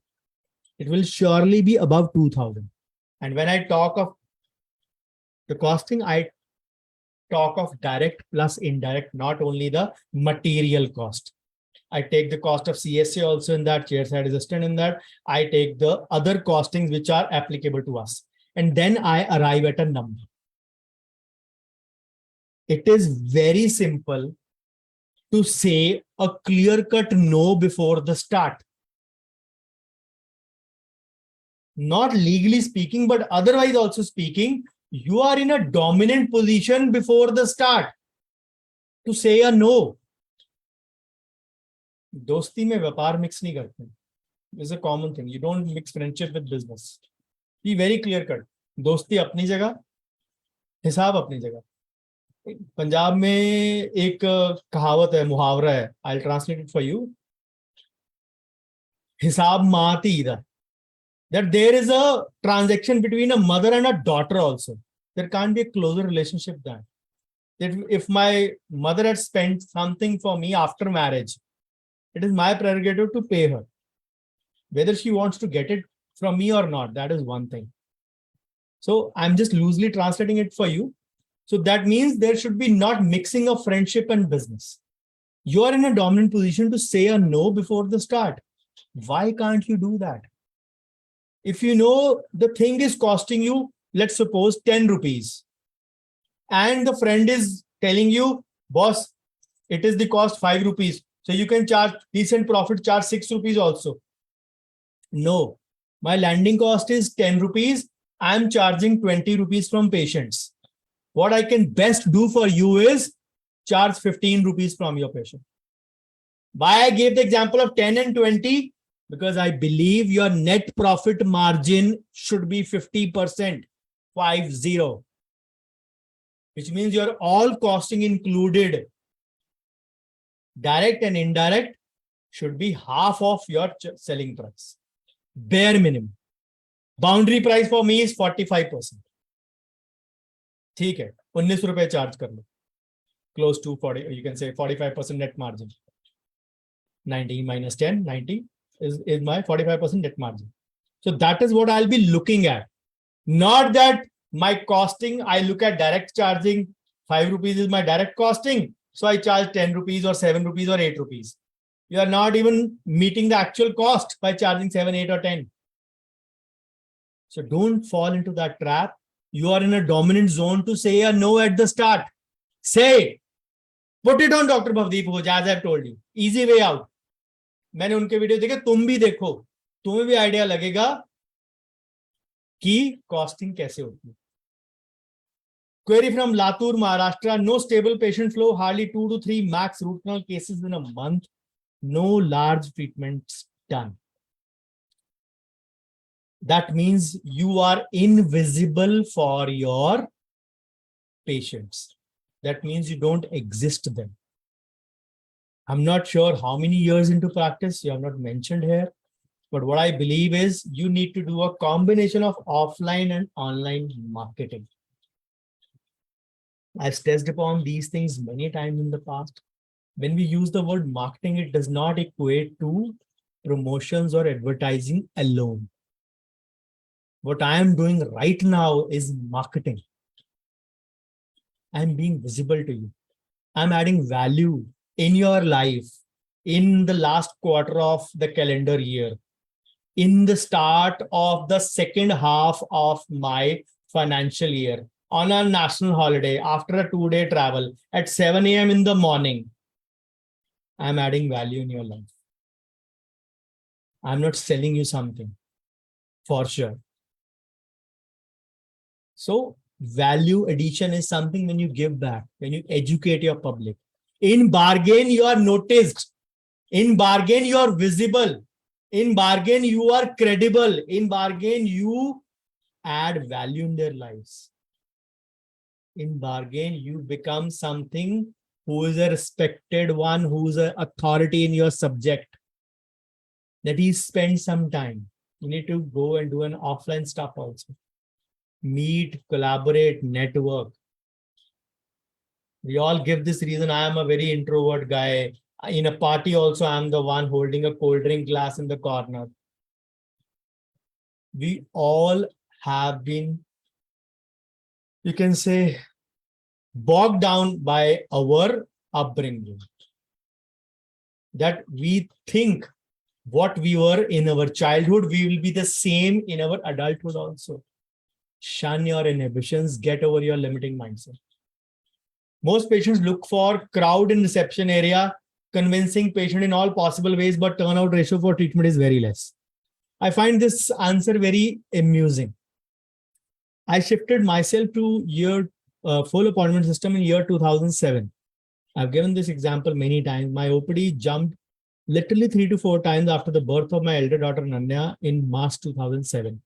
It will surely be above 2,000. And when I talk of the costing, I talk of direct plus indirect, not only the material cost. I take the cost of CSA also in that, chairside assistant in that. I take the other costings which are applicable to us. And then I arrive at a number. It is very simple to say a clear-cut no before the start. Not legally speaking, but otherwise also speaking, you are in a dominant position before the start to say a no. दोस्ती में व्यापार mix नहीं करते. It's a common thing. You don't mix friendship with business. Be very clear cut. दोस्ती अपनी जगह, हिसाब अपनी जगह. पंजाब में एक कहावत है, मुहावरा है. I'll translate it for you. हिसाब माती इधर. That there is a transaction between a mother and a daughter also. There can't be a closer relationship than that. If my mother had spent something for me after marriage, it is my prerogative to pay her. Whether she wants to get it from me or not, that is one thing. So I'm just loosely translating it for you. So that means there should be not mixing of friendship and business. You are in a dominant position to say a no before the start. Why can't you do that? If you know the thing is costing you, let's suppose 10 rupees, and the friend is telling you, boss, it is the cost 5 rupees. So you can charge decent profit, charge 6 rupees also. No, my landing cost is 10 rupees. I'm charging 20 rupees from patients. What I can best do for you is charge 15 rupees from your patient. Why I gave the example of 10 and 20? Because I believe your net profit margin should be 50%, 50, which means your all costing included, direct and indirect, should be half of your selling price. Bare minimum. Boundary price for me is 45%. ठीक है, 19 रुपए charge कर लो. Close to 40, you can say 45% net margin. 90 minus 10, 90 is my 45% net margin. So that is what I'll be looking at. Not that my costing, I look at direct charging, 5 rupees is my direct costing. So I charge 10 rupees or 7 rupees or 8 rupees. You are not even meeting the actual cost by charging 7, 8 or 10. So don't fall into that trap. You are in a dominant zone to say a no at the start. Say, put it on Dr. Bhavdeep Oja, as I've told you. Easy way out. मैंने उनके video देखे, तुम भी देखो, तुम्हें भी idea लगेगा कि कॉस्टिंग कैसे होती है. Query from Latur, Maharashtra. No stable patient flow, hardly 2 to 3 max root canal cases in a month. No large treatments done. That means you are invisible for your patients. That means you don't exist to them. I'm not sure how many years into practice, you have not mentioned here, but what I believe is you need to do a combination of offline and online marketing. I've stressed upon these things many times in the past. When we use the word marketing, it does not equate to promotions or advertising alone. What I am doing right now is marketing. I'm being visible to you. I'm adding value in your life in the last quarter of the calendar year, in the start of the second half of my financial year, on a national holiday, after a 2-day travel at 7 a.m. in the morning. I'm adding value in your life. I'm not selling you something for sure. So value addition is something when you give back, when you educate your public. In bargain, you are noticed. In bargain, you are visible. In bargain, you are credible. In bargain, you add value in their lives. In bargain, you become something who is a respected one, who is an authority in your subject. That he spends some time. You need to go and do an offline stuff also. Meet, collaborate, network. We all give this reason. I am a very introvert guy. In a party also, I'm the one holding a cold drink glass in the corner. We all have been, you can say, bogged down by our upbringing. That we think what we were in our childhood, we will be the same in our adulthood also. Shun your inhibitions, get over your limiting mindset. Most patients look for crowd in reception area, convincing patient in all possible ways, but turnout ratio for treatment is very less. I find this answer very amusing. I shifted myself to full appointment system in year 2007. I've given this example many times. My OPD jumped literally 3 to 4 times after the birth of my elder daughter Nanya in March 2007.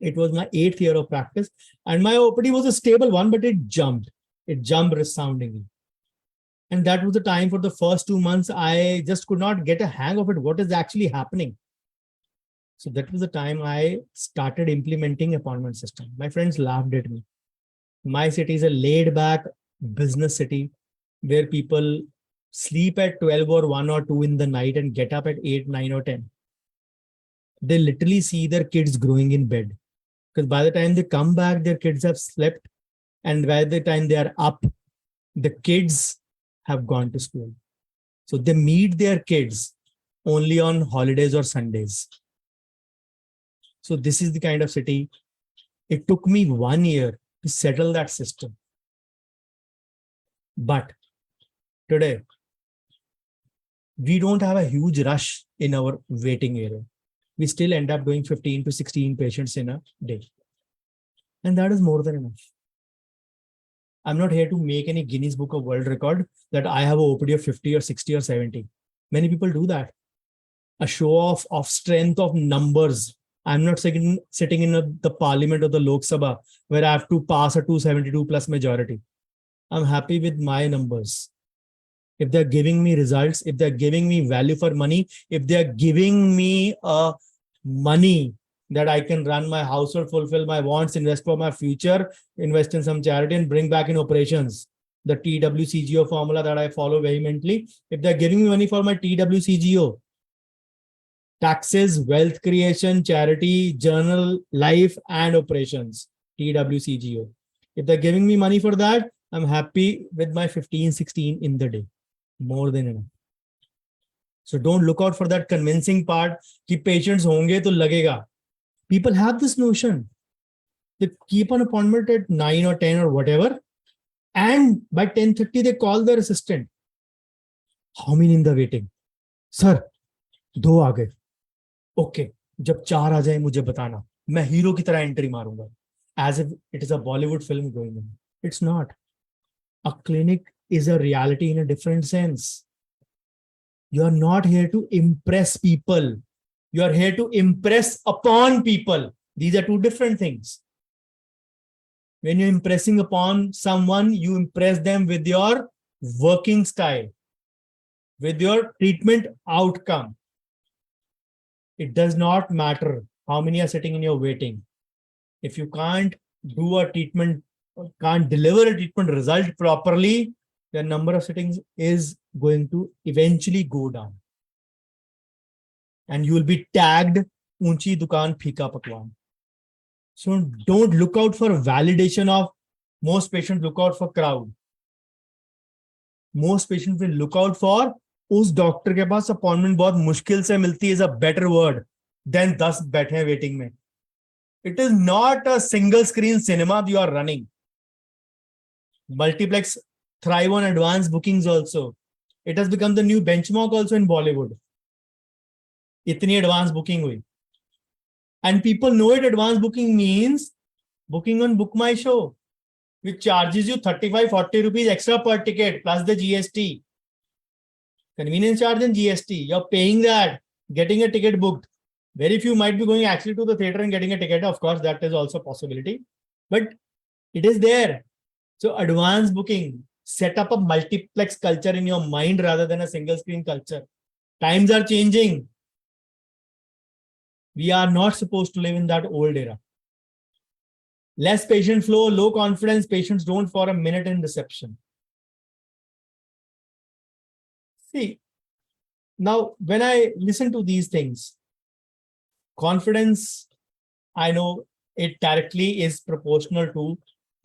It was my 8th year of practice, and my OPD was a stable one, but it jumped. It jumped resoundingly. And that was the time for the first 2 months, I just could not get a hang of it. What is actually happening? So that was the time I started implementing appointment system. My friends laughed at me. My city is a laid back business city where people sleep at 12 or 1 or 2 in the night and get up at 8, 9 or 10. They literally see their kids growing in bed. Because by the time they come back, their kids have slept. And by the time they are up, the kids have gone to school. So they meet their kids only on holidays or Sundays. So this is the kind of city. It took me 1 year to settle that system. But today, we don't have a huge rush in our waiting area. We still end up doing 15 to 16 patients in a day. And that is more than enough. I'm not here to make any Guinness Book of World Record that I have an OPD of 50 or 60 or 70. Many people do that. A show off of strength of numbers. I'm not sitting in the parliament or the Lok Sabha where I have to pass a 272 plus majority. I'm happy with my numbers. If they're giving me results, if they're giving me value for money, if they're giving me money that I can run my household, fulfill my wants, invest for my future, invest in some charity and bring back in operations. The TWCGO formula that I follow vehemently. If they're giving me money for my TWCGO, taxes, wealth creation, charity, journal, life, and operations, TWCGO. If they're giving me money for that, I'm happy with my 15, 16 in the day. More than enough. So don't look out for that convincing part. Ki patients honge to lagega. People have this notion. They keep an appointment at 9 or 10 or whatever. And by 10:30, they call their assistant. How many in the waiting? Sir, 2 आ गए. Okay, जब 4 आ जाए मुझे बताना. मैं hero की तरह entry मारूंगा. As if it is a Bollywood film going on. It's not. A clinic is a reality in a different sense. You are not here to impress people. You are here to impress upon people. These are two different things. When you're impressing upon someone, you impress them with your working style, with your treatment outcome. It does not matter how many are sitting in your waiting. If you can't do a treatment, can't deliver a treatment result properly, the number of sittings is going to eventually go down. And you will be tagged Unchi Dukan Phika Pakwan. So don't look out for validation of most patients look out for crowd. Most patients will look out for उस doctor के पास appointment बहुत मुश्किल से मिलती है, is a better word than 10 बैठे हैं waiting में. It is not a single screen cinema you are running. Multiplex thrive on advanced bookings also. It has become the new benchmark also in Bollywood. इतनी advanced booking हुई. And people know it. Advanced booking means booking on Book My Show, which charges you 35-40 rupees extra per ticket plus the GST. Convenience charge and GST. You're paying that, getting a ticket booked. Very few might be going actually to the theater and getting a ticket. Of course, that is also a possibility. But it is there. So advanced booking, set up a multiplex culture in your mind rather than a single screen culture. Times are changing. We are not supposed to live in that old era. Less patient flow, low confidence, patients don't for a minute in reception. See, now when I listen to these things, confidence, I know it directly is proportional to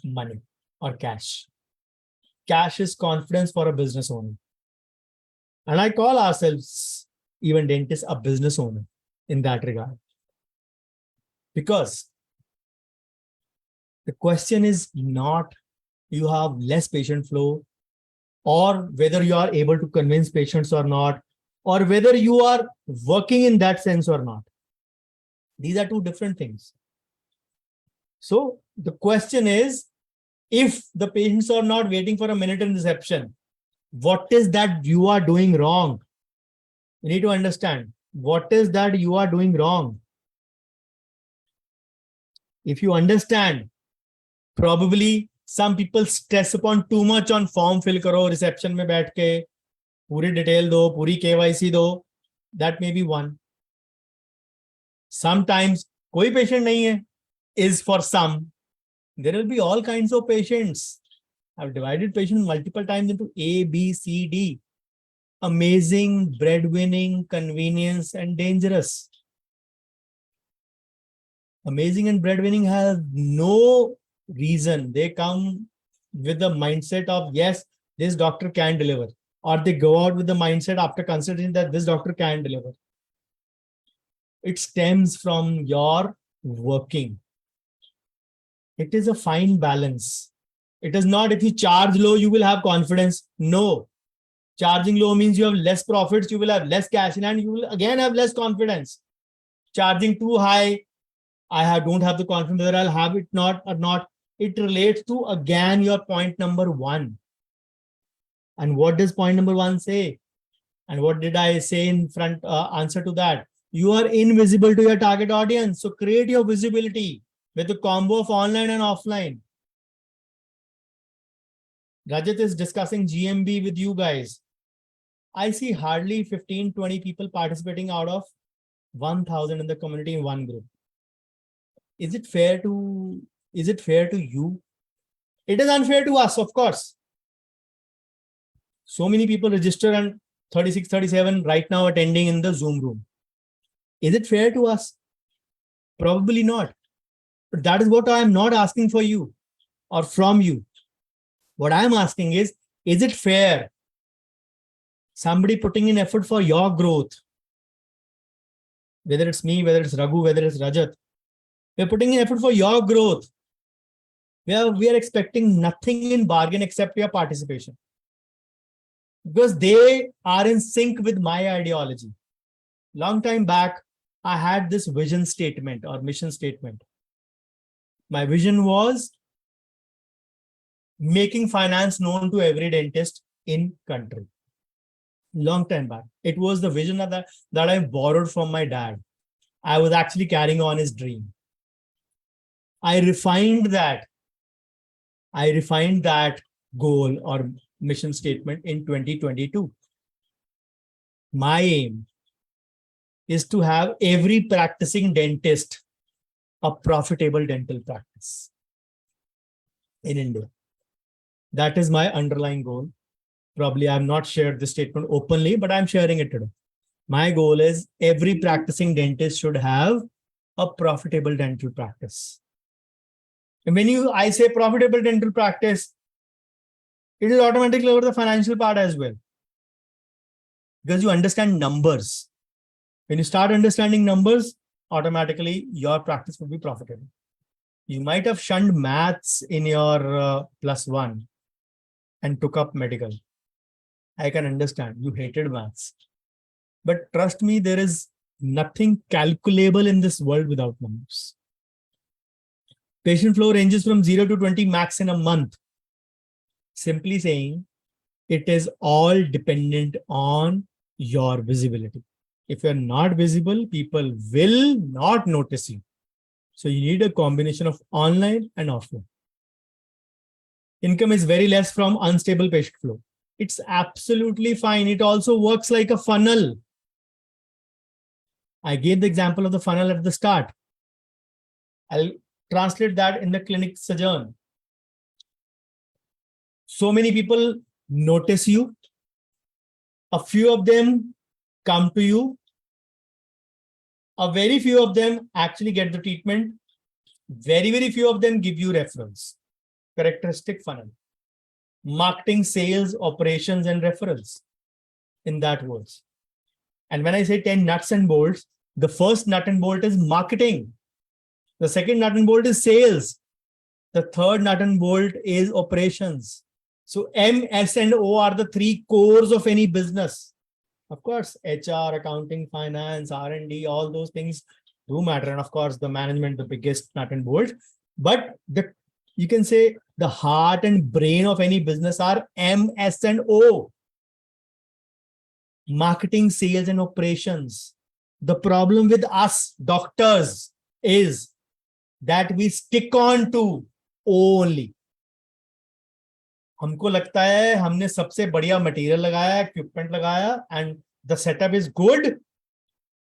money or cash. Cash is confidence for a business owner. And I call ourselves, even dentists, a business owner in that regard. Because the question is not you have less patient flow or whether you are able to convince patients or not, or whether you are working in that sense or not. These are two different things. So the question is, if the patients are not waiting for a minute in reception, what is that you are doing wrong? You need to understand what is that you are doing wrong. If you understand, probably some people stress upon too much on form fill karo, reception mein baith ke, puri detail do, puri KYC do. That may be one. Sometimes koi patient nahi hai is for some. There will be all kinds of patients. I've divided patients multiple times into A, B, C, D. Amazing, breadwinning, convenience, and dangerous. Amazing and breadwinning have no reason. They come with the mindset of, yes, this doctor can deliver. Or they go out with the mindset after considering that this doctor can deliver. It stems from your working. It is a fine balance. It is not if you charge low, you will have confidence. No. Charging low means you have less profits, you will have less cash in hand, you will again have less confidence. Charging too high, don't have the confidence whether I'll have it not or not. It relates to again your point number one. And what does point number one say? And what did I say in front answer to that? You are invisible to your target audience. So create your visibility with a combo of online and offline. Rajat is discussing GMB with you guys. I see hardly 15-20 people participating out of 1,000 in the community in one group. Is it fair to you? It is unfair to us, of course. So many people register and 36, 37 right now attending in the Zoom room. Is it fair to us? Probably not. But that is what I am not asking for you or from you. What I am asking is it fair? Somebody putting in effort for your growth, whether it's me, whether it's Raghu, whether it's Rajat, we're putting in effort for your growth. We are expecting nothing in bargain except your participation. Because they are in sync with my ideology. Long time back, I had this vision statement or mission statement. My vision was making finance known to every dentist in country. Long time back. It was the vision that I borrowed from my dad. I was actually carrying on his dream. I refined that goal or mission statement in 2022. My aim is to have every practicing dentist a profitable dental practice in India. That is my underlying goal. Probably I have not shared this statement openly, but I'm sharing it today. My goal is every practicing dentist should have a profitable dental practice. And when I say profitable dental practice, it will automatically cover the financial part as well. Because you understand numbers. When you start understanding numbers, automatically your practice will be profitable. You might have shunned maths in your +1 and took up medical. I can understand. You hated maths. But trust me, there is nothing calculable in this world without numbers. Patient flow ranges from 0 to 20 max in a month. Simply saying, it is all dependent on your visibility. If you're not visible, people will not notice you. So you need a combination of online and offline. Income is very less from unstable patient flow. It's absolutely fine. It also works like a funnel. I gave the example of the funnel at the start. I'll translate that in the clinic sojourn. So many people notice you. A few of them come to you. A very few of them actually get the treatment. Very, very few of them give you referrals. Characteristic funnel. Marketing, sales, operations, and referrals. In that words. And when I say 10 nuts and bolts, the first nut and bolt is marketing. The second nut and bolt is sales. The third nut and bolt is operations. So M, S, and O are the three cores of any business. Of course, HR, accounting, finance, R&D, all those things do matter. And of course, the management, the biggest nut and bolt. But you can say the heart and brain of any business are M, S, and O. Marketing, sales, and operations. The problem with us doctors is that we stick on to O only. हमको लगता है हमने सबसे बढ़िया material लगाया, equipment लगाया, and the setup is good.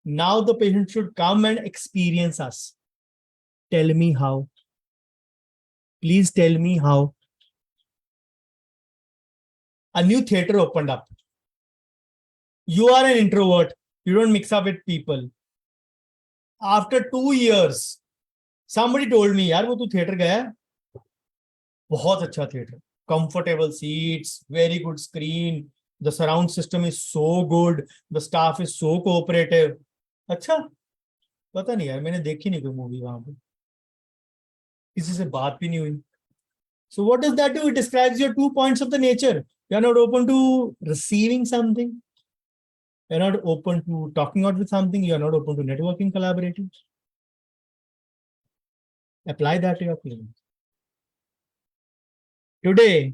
Now the patient should come and experience us. Tell me how. Please tell me how. A new theater opened up. You are an introvert. You don't mix up with people. After 2 years, somebody told me, यार वो तू theater गया? बहुत अच्छा theater. Comfortable seats, very good screen. The surround system is so good. The staff is so cooperative. अच्छा, पता नहीं यार, मैंने देखी नहीं कोई movie वहाँ पे. किसी से बात भी नहीं हुई. So what does that do? It describes your 2 points of the nature. You are not open to receiving something. You are not open to talking out with something. You are not open to networking, collaborating. Apply that to your client. Today,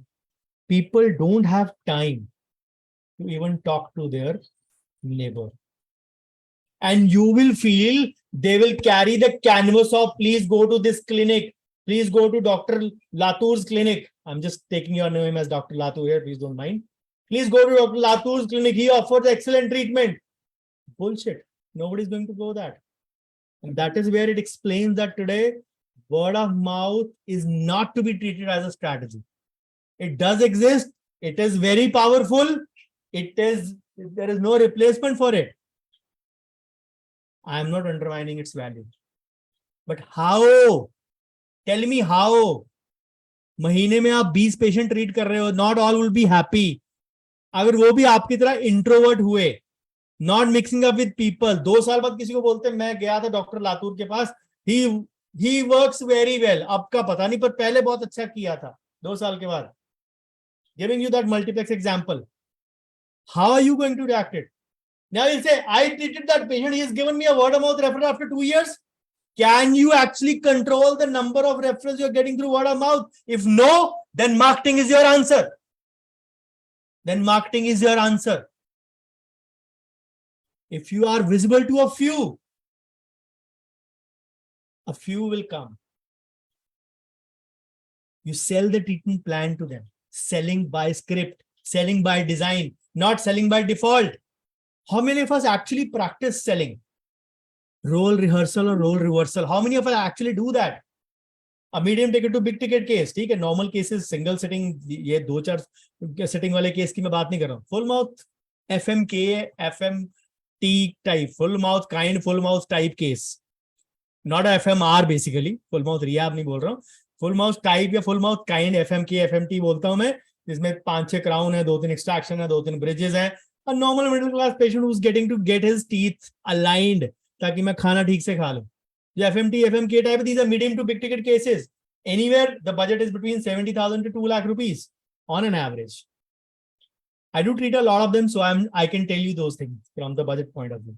people don't have time to even talk to their neighbor. And you will feel they will carry the canvas of, please go to this clinic. Please go to Dr. Latour's clinic. I'm just taking your name as Dr. Latour here. Please don't mind. Please go to Dr. Latour's clinic. He offers excellent treatment. Bullshit. Nobody's going to go that. And that is where it explains that today, word of mouth is not to be treated as a strategy. It does exist. It is very powerful. There is no replacement for it. I am not undermining its value. But how? Tell me how. महीने में आप 20 patient treat कर रहे हो. Not all will be happy. अगर वो भी आपकी तरह इंट्रोवर्ट हुए, not mixing up with people, 2 साल बाद किसी को बोलते हैं मैं गया था डॉक्टर लातूर के पास, ही वर्क्स वेरी वेल. अब का पता नहीं, पर पहले बहुत अच्छा किया था 2 साल के बाद. Giving you that multiplex example. How are you going to react it? Now you'll say, I treated that patient, he has given me a word of mouth referral after 2 years. Can you actually control the number of referrals you're getting through word of mouth? If no, then marketing is your answer. Then marketing is your answer. If you are visible to a few will come. You sell the treatment plan to them. Selling by script, selling by design, not selling by default. How many of us actually practice selling? Role rehearsal or role reversal. How many of us actually do that? A medium ticket to big ticket case. ठीक है, normal cases, single sitting, ये 2-4 sitting वाले case की मैं बात नहीं कर रहा हूँ. Full mouth, FMK, FMT type, full mouth kind, full mouth type case. Not a FMR basically. Full mouth rehab नहीं बोल रहा हूँ. फुल माउथ टाइप या full mouth kind FMK FMT बोलता हूं मैं, जिसमें 5-6 क्राउन है, 2-3 एक्सट्रैक्शन है, 2-3 ब्रिजेस है। A normal middle class patient who's getting to get his teeth aligned ताकि मैं खाना ठीक से खा लूं. The FMT FMK type, these are medium to big ticket cases. Anywhere the budget is between 70,000 to 2 lakh rupees on an average. I do treat a lot of them, so I can tell you those things from the budget point of view.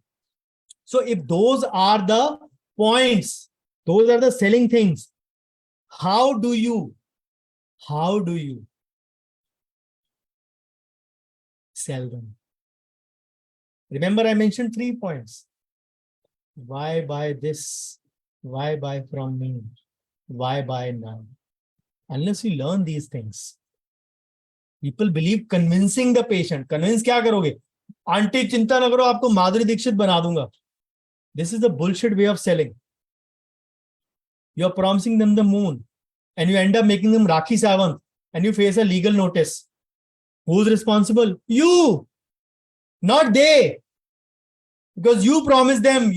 So if those are the points, those are the selling things, how do you sell them? Remember, I mentioned 3 points. Why buy this? Why buy from me? Why buy now? Unless you learn these things, people believe convincing the patient. Convince क्या करोगे? Aunty चिंता न करो, आपको माधुरी दीक्षित बना दूंगा. This is the bullshit way of selling. You're promising them the moon and you end up making them Rakhi Sawant and you face a legal notice. Who's responsible? You, not they. Because you promised them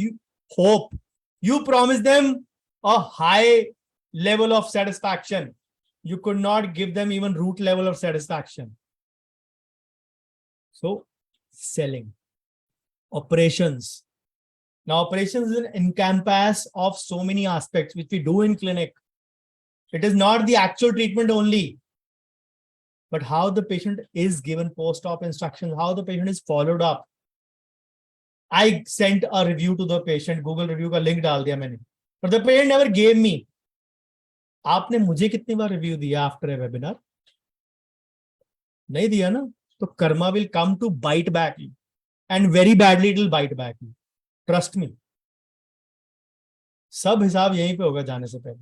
hope. You promised them a high level of satisfaction. You could not give them even root level of satisfaction. So, selling. Operations. Now, operations is an encompass of so many aspects which we do in clinic. It is not the actual treatment only, but how the patient is given post-op instructions, how the patient is followed up. I sent a review to the patient, Google review का link डाल दिया मैंने, but the patient never gave me. आपने मुझे कितनी बार review दिया after a webinar? नहीं दिया ना, तो karma will come to bite back you, and very badly it will bite back you. Trust me. सब हिसाब यहीं पे होगा जाने से पहले.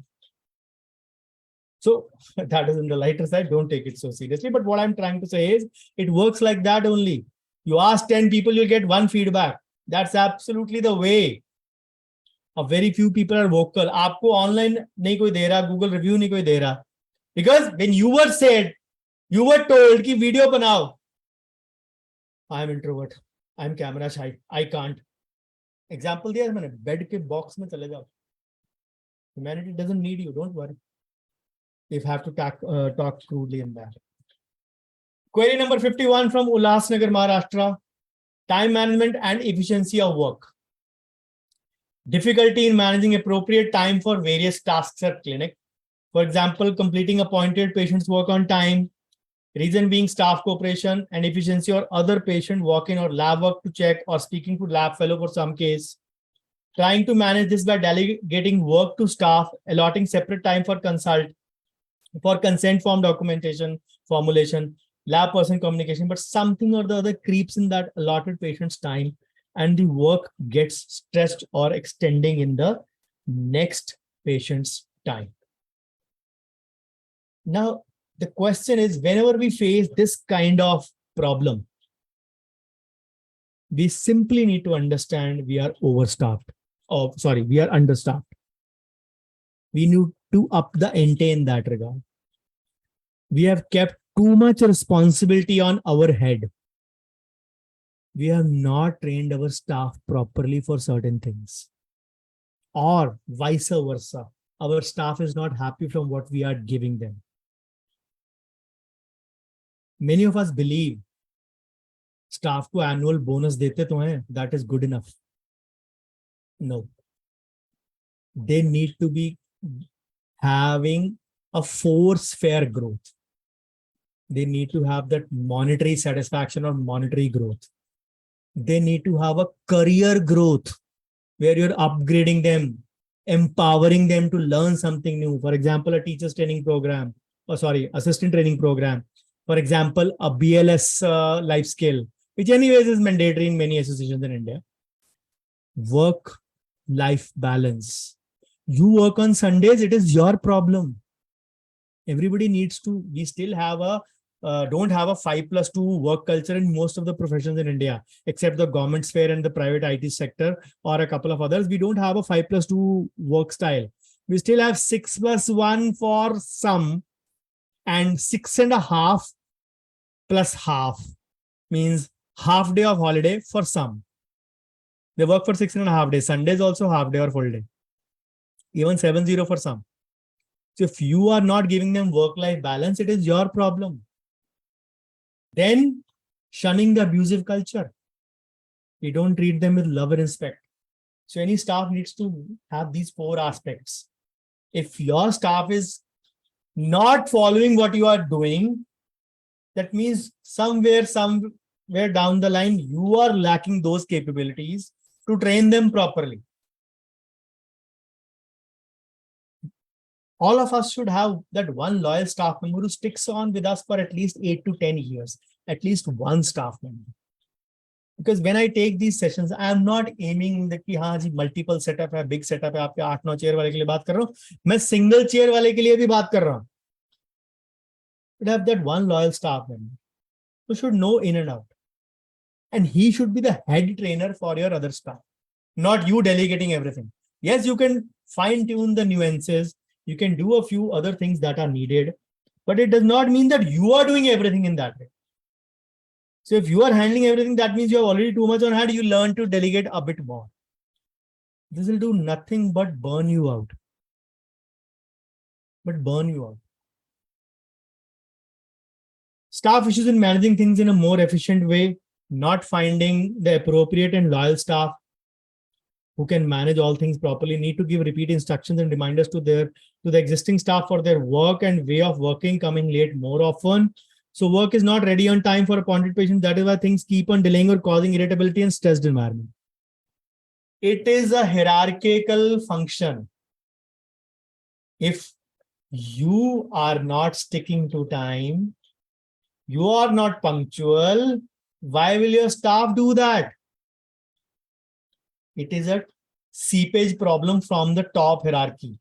So that is in the lighter side. Don't take it so seriously. But what I'm trying to say is, it works like that only. You ask 10 people, you'll get 1 feedback. That's absolutely the way. A very few people are vocal. आपको online नहीं कोई दे रहा, Google review नहीं कोई दे रहा. Because when you were said, you were told कि video बनाओ. I'm introvert. I'm camera shy. I can't. Example दिया मैंने, bed के box में चले जाओ. Humanity doesn't need you. Don't worry. If have to talk crudely in that. Query number 51 from Ulhasnagar, Maharashtra. Time management and efficiency of work. Difficulty in managing appropriate time for various tasks at clinic. For example, completing appointed patients' work on time. Reason being staff cooperation and efficiency or other patient walk-in or lab work to check or speaking to lab fellow for some case. Trying to manage this by delegating work to staff, allotting separate time for consent form documentation, formulation, lab person communication, but something or the other creeps in that allotted patient's time and the work gets stretched or extending in the next patient's time. Now, the question is, whenever we face this kind of problem, we simply need to understand we are overstaffed. Oh, sorry, we are understaffed. We need to up the ante in that regard. We have kept too much responsibility on our head. We have not trained our staff properly for certain things. Or vice versa. Our staff is not happy from what we are giving them. Many of us believe staff को annual bonus देते तो हैं, that is good enough. No. They need to be having a force fair growth. They need to have that monetary satisfaction or monetary growth. They need to have a career growth where you're upgrading them, empowering them to learn something new. For example, a teacher's training program, assistant training program. For example, a BLS life skill, which anyways is mandatory in many associations in India. Work-life balance. You work on Sundays, it is your problem. Everybody needs to, we still have don't have a 5+2 work culture in most of the professions in India, except the government sphere and the private IT sector or a couple of others. We don't have a 5+2 work style. We still have 6+1 for some and 6.5 plus half, means half day of holiday for some. They work for 6.5 days. Sundays also half day or full day. Even 7-0 for some. So if you are not giving them work-life balance, it is your problem. Then shunning the abusive culture. We don't treat them with love and respect. So any staff needs to have these 4 aspects. If your staff is not following what you are doing, that means somewhere down the line, you are lacking those capabilities to train them properly. All of us should have that one loyal staff member who sticks on with us for at least 8 to 10 years, at least one staff member. Because when I take these sessions, I am not aiming that कि हाँ जी multiple setup है, big setup है, आपके 8-9 chair वाले के लिए बात कर रहा हूँ, मैं single chair वाले के लिए भी बात कर रहा हूँ. But have that one loyal staff member who should know in and out. And he should be the head trainer for your other staff, not you delegating everything. Yes, you can fine tune the nuances. You can do a few other things that are needed, but it does not mean that you are doing everything in that way. So if you are handling everything, that means you have already too much on hand. You learn to delegate a bit more. This will do nothing but burn you out. Staff issues in managing things in a more efficient way, not finding the appropriate and loyal staff who can manage all things properly, need to give repeat instructions and reminders to the existing staff for their work and way of working, coming late more often. So work is not ready on time for appointed patients. That is why things keep on delaying or causing irritability and stressed environment. It is a hierarchical function. If you are not sticking to time, you are not punctual, why will your staff do that? It is a seepage problem from the top hierarchy.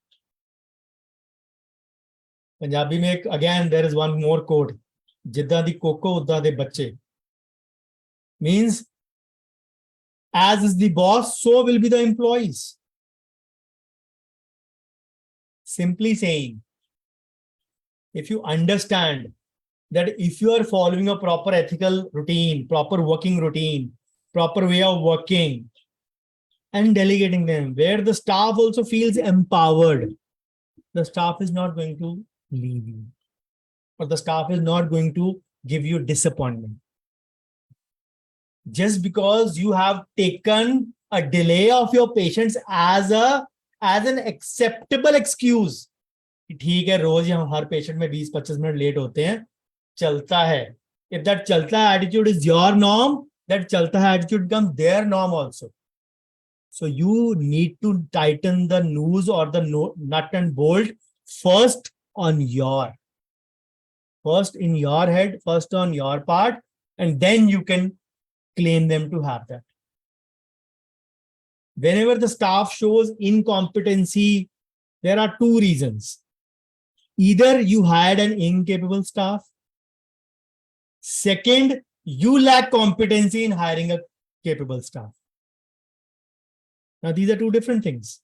Punjabi mein, again, there is one more quote. Jidda di koko, udda de bacche. Means, as is the boss, so will be the employees. Simply saying, if you understand that if you are following a proper ethical routine, proper working routine, proper way of working, and delegating them, where the staff also feels empowered, the staff is not going to leave you, or the staff is not going to give you disappointment. Just because you have taken a delay of your patients as an acceptable excuse. ठीक है, रोज हम हर patient में 20-25 minute late होते हैं, चलता है. If that चलता है attitude is your norm, that चलता है attitude becomes their norm also. So you need to tighten the noose or the nut and bolt first in your head, first on your part, and then you can claim them to have that. Whenever the staff shows incompetency, there are 2 reasons. Either you hired an incapable staff. Second, you lack competency in hiring a capable staff. Now, these are 2 different things.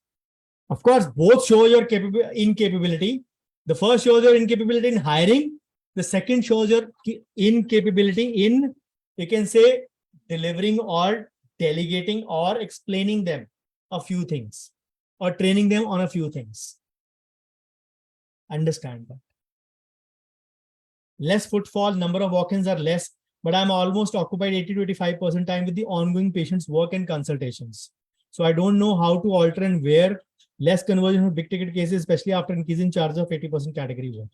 Of course, both show your incapability. The first shows your incapability in hiring. The second shows your incapability in, you can say, delivering or delegating or explaining them a few things or training them on a few things. Understand that. Less footfall, number of walk-ins are less, but I'm almost occupied 80 to 85% time with the ongoing patient's work and consultations. So I don't know how to alter and where less conversion of big ticket cases, especially after increasing charges of 80% category work.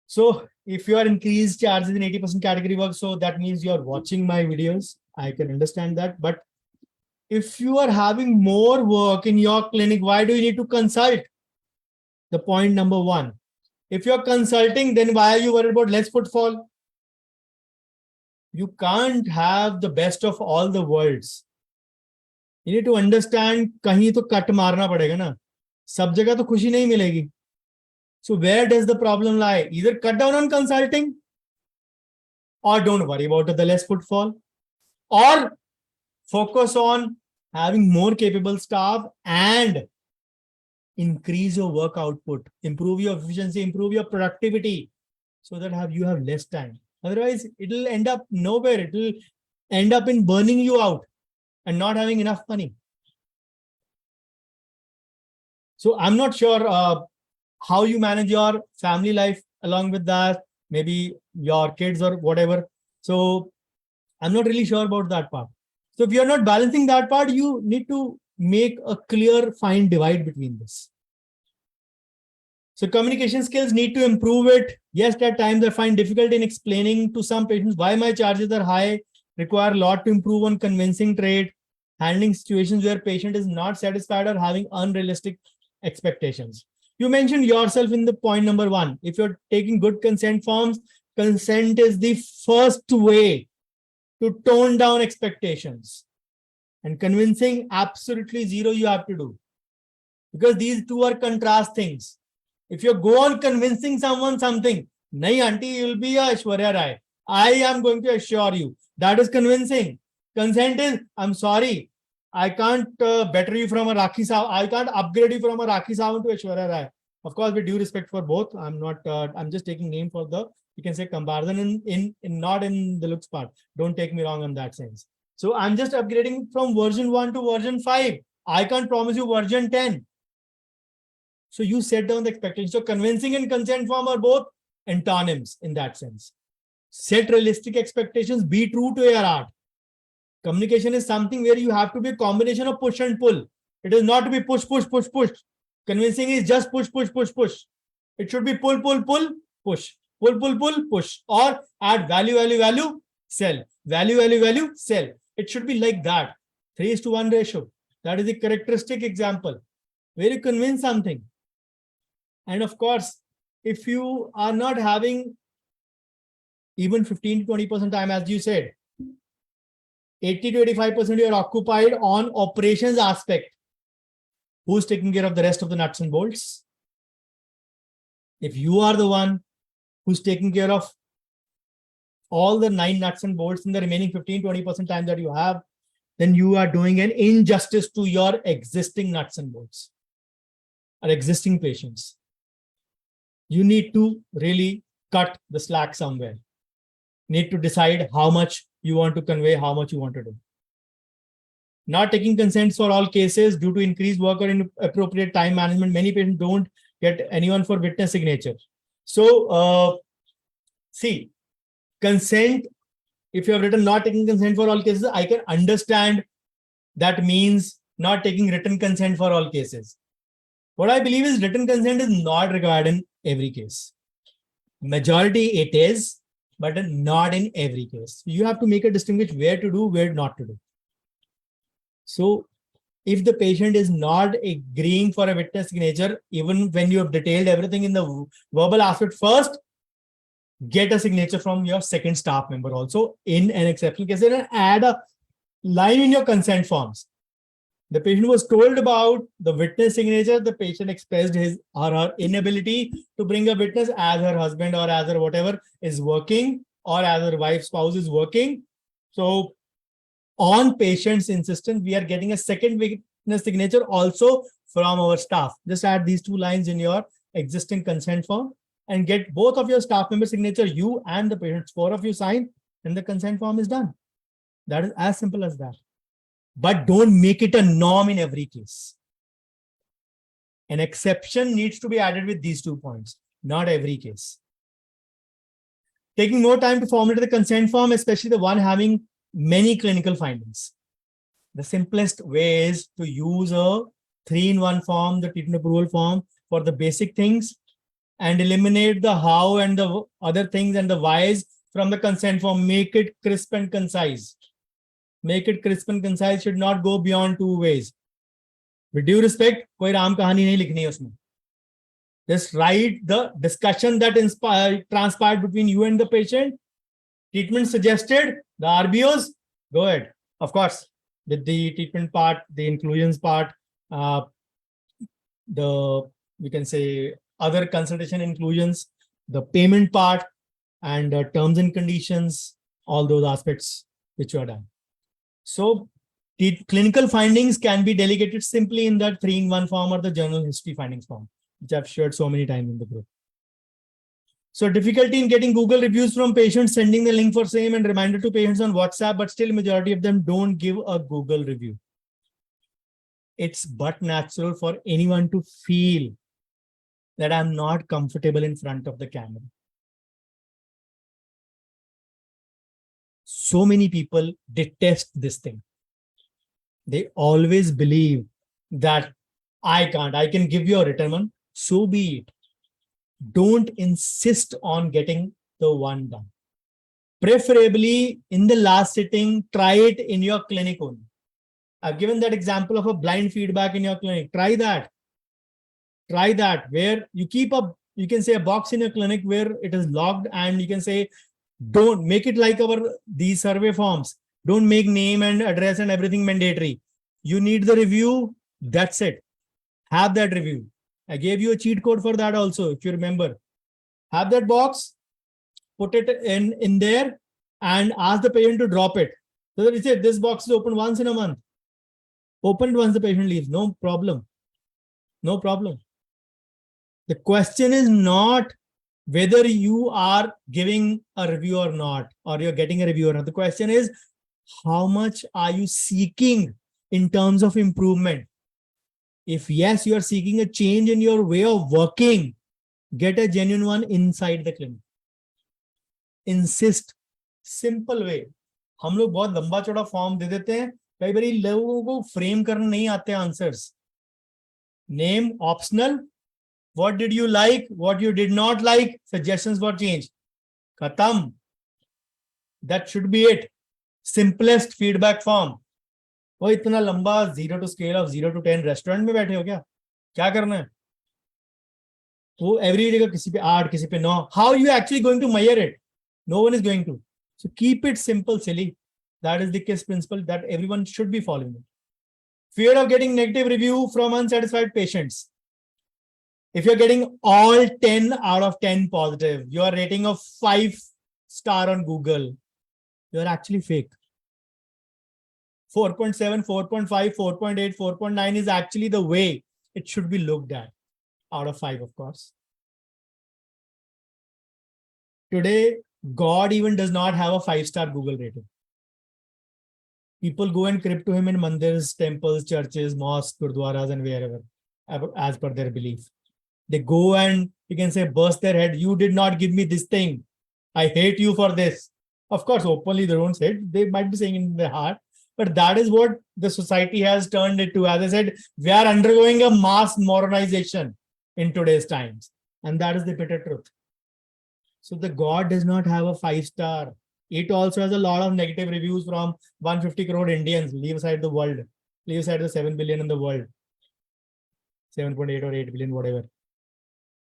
So if you are increased charges in 80% category work, so that means you are watching my videos. I can understand that. But if you are having more work in your clinic, why do you need to consult? The point number 1. If you're consulting, then why are you worried about less footfall? You can't have the best of all the worlds. You need to understand, kahin to cut marna padega na. Sab jagah to khushi nahi milegi. So where does the problem lie? Either cut down on consulting, or don't worry about the less footfall, or focus on having more capable staff and increase your work output, improve your efficiency, improve your productivity, so that you have less time. Otherwise, it will end up nowhere. It will end up in burning you out and not having enough money. So I'm not sure how you manage your family life along with that, maybe your kids or whatever. So I'm not really sure about that part. So if you're not balancing that part, you need to make a clear, fine divide between this. So communication skills need to improve it. Yes, at times I find difficulty in explaining to some patients why my charges are high, require a lot to improve on convincing trait, handling situations where patient is not satisfied or having unrealistic expectations. You mentioned yourself in the point number 1. If you're taking good consent forms, consent is the first way to tone down expectations. And convincing, absolutely zero you have to do. Because these two are contrast things. If you go on convincing someone something, nahi auntie, you'll be a Aishwarya Rai. I am going to assure you. That is convincing. Consent is, I'm sorry, I can't better you from a Rakhi Sawant. I can't upgrade you from a Rakhi Sawant to Aishwarya Rai. Of course, with due respect for both, I'm not. I'm just taking name for the, you can say, comparison in not in the looks part. Don't take me wrong in that sense. So I'm just upgrading from version 1 to version 5. I can't promise you version 10. So you set down the expectation. So convincing and consent form are both antonyms in that sense. Set realistic expectations. Be true to your art. Communication is something where you have to be a combination of push and pull. It is not to be push, push, push, push. Convincing is just push, push, push, push. It should be pull, pull, pull, push. Pull, pull, pull, push. Or add value, value, value, sell. Value, value, value, sell. It should be like that. 3:1 ratio. That is the characteristic example where you convince something. And of course, if you are not having even 15 to 20% time, as you said, 80 to 85% you are occupied on operations aspect. Who's taking care of the rest of the nuts and bolts? If you are the one who's taking care of all the 9 nuts and bolts in the remaining 15-20% time that you have, then you are doing an injustice to your existing nuts and bolts or existing patients. You need to really cut the slack somewhere. Need to decide how much you want to convey, how much you want to do. Not taking consents for all cases due to increased work or inappropriate time management. Many patients don't get anyone for witness signature. So, see, consent, if you have written not taking consent for all cases, I can understand that means not taking written consent for all cases. What I believe is written consent is not required in every case. Majority it is, but not in every case. You have to make a distinction where to do, where not to do. So if the patient is not agreeing for a witness signature, even when you have detailed everything in the verbal aspect first, get a signature from your second staff member also in an exceptional case, and add a line in your consent forms. The patient was told about the witness signature. The patient expressed his or her inability to bring a witness as her husband or as her whatever is working, or as her wife, spouse is working. So on patient's insistence, we are getting a second witness signature also from our staff. Just add these 2 lines in your existing consent form and get both of your staff member signature, you and the patient, 4 of you sign, and the consent form is done. That is as simple as that. But don't make it a norm in every case. An exception needs to be added with these 2 points, not every case. Taking more time to formulate the consent form, especially the one having many clinical findings. The simplest way is to use a 3-in-1 form, the treatment approval form for the basic things, and eliminate the how and the other things and the whys from the consent form. Make it crisp and concise. Make it crisp and concise, should not go beyond 2 ways. With due respect, koi raam kahani nahi likhni hai usme. Just write the discussion that transpired between you and the patient. Treatment suggested, the RBOs, go ahead. Of course, with the treatment part, the inclusions part, we can say other consultation inclusions, the payment part, and terms and conditions, all those aspects which are done. So the clinical findings can be delegated simply in that 3-in-1 form or the journal history findings form, which I've shared so many times in the group. So difficulty in getting Google reviews from patients, sending the link for same and reminder to patients on WhatsApp, but still majority of them don't give a Google review. It's but natural for anyone to feel that I'm not comfortable in front of the camera. So many people detest this thing. They always believe that I can't, I can give you a written one. So be it. Don't insist on getting the one done. Preferably in the last sitting, try it in your clinic only. I've given that example of a blind feedback in your clinic. Try that. Try that, where you keep up, you can say a box in your clinic where it is logged, and you can say, don't make it like these survey forms. Don't make name and address and everything mandatory. You need the review. That's it. Have that review. I gave you a cheat code for that also, if you remember. Have that box, put it in there, and ask the patient to drop it. So that you say this box is open once in a month. Open it once the patient leaves. No problem. No problem. The question is not whether you are giving a review or not, or you're getting a review or not. The question is, how much are you seeking in terms of improvement? If yes, you are seeking a change in your way of working, get a genuine one inside the clinic. Insist. Simple way. हम लोग बहुत लंबा चौड़ा form दे देते हैं, कई बार लोगों को फ्रेम करने नहीं आते answers. Name optional. What did you like? What you did not like? Suggestions for change. Khatam. That should be it. Simplest feedback form. वो इतना लंबा 0 to scale of 0 to 10 restaurant में बैठे हो क्या करना है? वो एवरी डे का किसी पे 8, किसी पे 9. How are you actually going to measure it? No one is going to. So keep it simple, silly. That is the KISS principle that everyone should be following. Fear of getting negative review from unsatisfied patients. If you're getting all 10 out of 10 positive, your rating of 5-star on Google, you're actually fake. 4.7, 4.5, 4.8, 4.9 is actually the way it should be looked at, out of 5, of course. Today, God even does not have a 5-star Google rating. People go and crypt to him in mandirs, temples, churches, mosques, gurdwaras, and wherever, as per their belief. They go and, you can say, burst their head. You did not give me this thing. I hate you for this. Of course, openly they don't say it. They might be saying in their heart. But that is what the society has turned it to. As I said, we are undergoing a mass modernization in today's times. And that is the bitter truth. So the God does not have a 5-star. It also has a lot of negative reviews from 150 crore Indians. Leave aside the world. Leave aside the 7 billion in the world. 7.8 or 8 billion, whatever.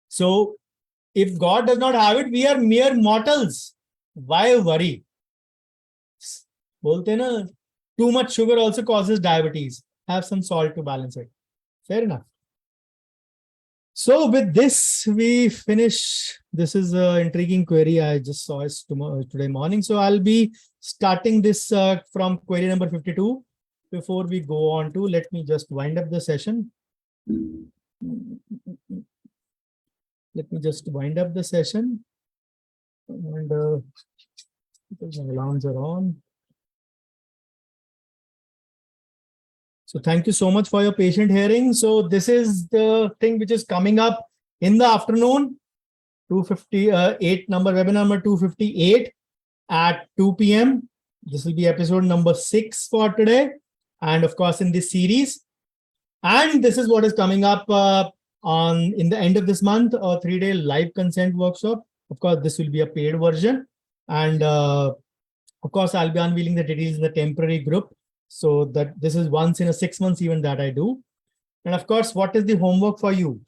So if God does not have it, we are mere mortals. Why worry? Bolte na, too much sugar also causes diabetes. Have some salt to balance it. Fair enough. So with this, we finish. This is an intriguing query. I just saw it today morning. So I'll be starting this from query number 52. Before we go on to, let me just wind up the session. Let me just wind up the session. And the alarms are on. So thank you so much for your patient hearing. So this is the thing which is coming up in the afternoon, 258 webinar number 258 at 2 p.m. This will be episode number 6 for today. And of course, in this series. And this is what is coming up in the end of this month, a 3-day live consent workshop. Of course, this will be a paid version. And of course, I'll be unveiling the details in the temporary group. So that this is once in a 6 months event that I do. And of course, what is the homework for you?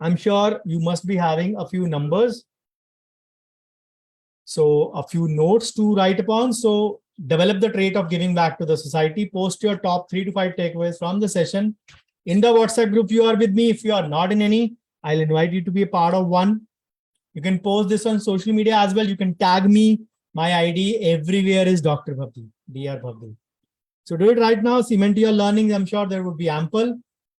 I'm sure you must be having a few numbers. So a few notes to write upon. So develop the trait of giving back to the society. Post your top 3 to 5 takeaways from the session in the WhatsApp group you are with me. If you are not in any, I'll invite you to be a part of one. You can post this on social media as well. You can tag me. My ID everywhere is Dr. Bhavdi, Dr. Bhavdi. So do it right now. Cement your learning. I'm sure there would be ample.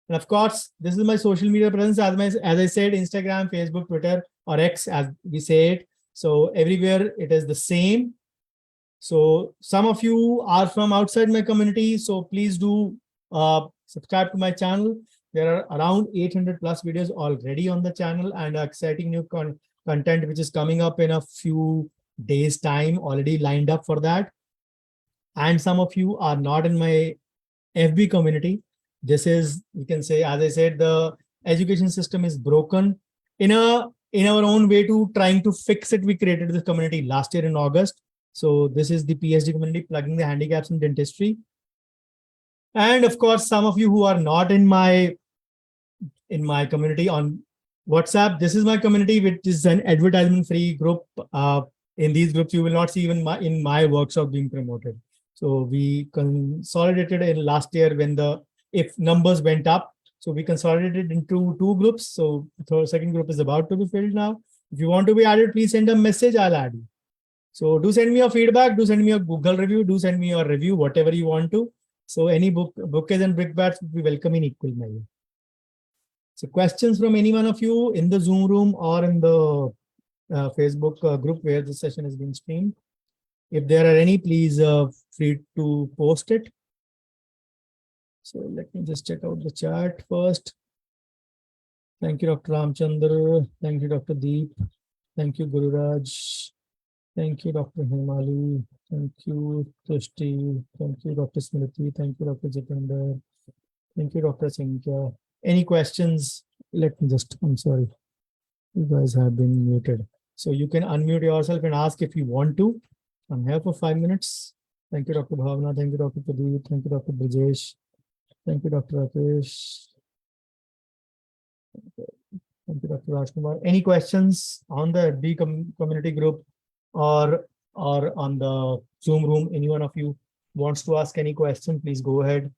And of course, this is my social media presence. As I said, Instagram, Facebook, Twitter, or X, as we say it. So everywhere it is the same. So some of you are from outside my community. So please do subscribe to my channel. There are around 800 plus videos already on the channel and exciting new content which is coming up in a few days time already lined up for that. And some of you are not in my FB community. This is, you can say, as I said, the education system is broken. In our own way to trying to fix it, we created this community last year in August. So this is the PhD community plugging the handicaps in dentistry. And of course, some of you who are not in my community on WhatsApp, this is my community, which is an advertisement-free group. In these groups, you will not see even in my workshop being promoted. So we consolidated in last year when if numbers went up. So we consolidated into two groups. So the second group is about to be filled now. If you want to be added, please send a message. I'll add you. So do send me your feedback. Do send me a Google review. Do send me your review, whatever you want to. So any bouquets and brickbats would be welcome in equal measure. So questions from any one of you in the Zoom room or in the Facebook group where the session is being streamed. If there are any, please free to post it. So let me just check out the chat first. Thank you, Dr. Ramchandra. Thank you, Dr. Deep. Thank you, Gururaj. Thank you, Dr. Hemali. Thank you, Tushti. Thank you, Dr. Smriti. Thank you, Dr. Jitendra. Thank you, Dr. Singhya. Any questions? Let me just, I'm sorry. You guys have been muted. So you can unmute yourself and ask if you want to. I'm here for 5 minutes. Thank you, Dr. Bhavna. Thank you, Dr. Pradeep. Thank you, Dr. Brajesh. Thank you, Dr. Rakesh. Thank you, Dr. Rajkumar. Any questions on the FB community group or on the Zoom room? Any one of you wants to ask any question, please go ahead.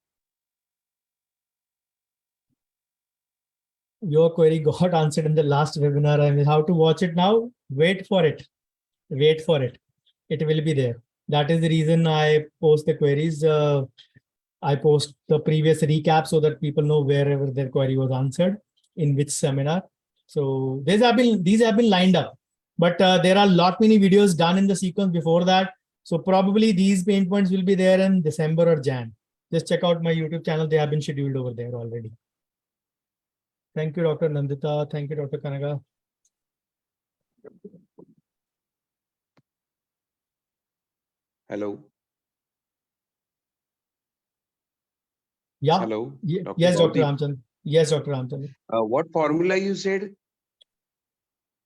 Your query got answered in the last webinar. I mean, how to watch it now? Wait for it. Wait for it. It will be there. That is the reason I post the queries. I post the previous recap so that people know wherever their query was answered, in which seminar. So these have been lined up, but there are a lot many videos done in the sequence before that. So probably these pain points will be there in December or Jan. Just check out my YouTube channel. They have been scheduled over there already. Thank you, Dr. Nandita. Thank you, Dr. Kanaga. Hello. Yeah. Hello. Yes, Dr. Ramchandra. Yes, Dr. Ramchandra. What formula you said?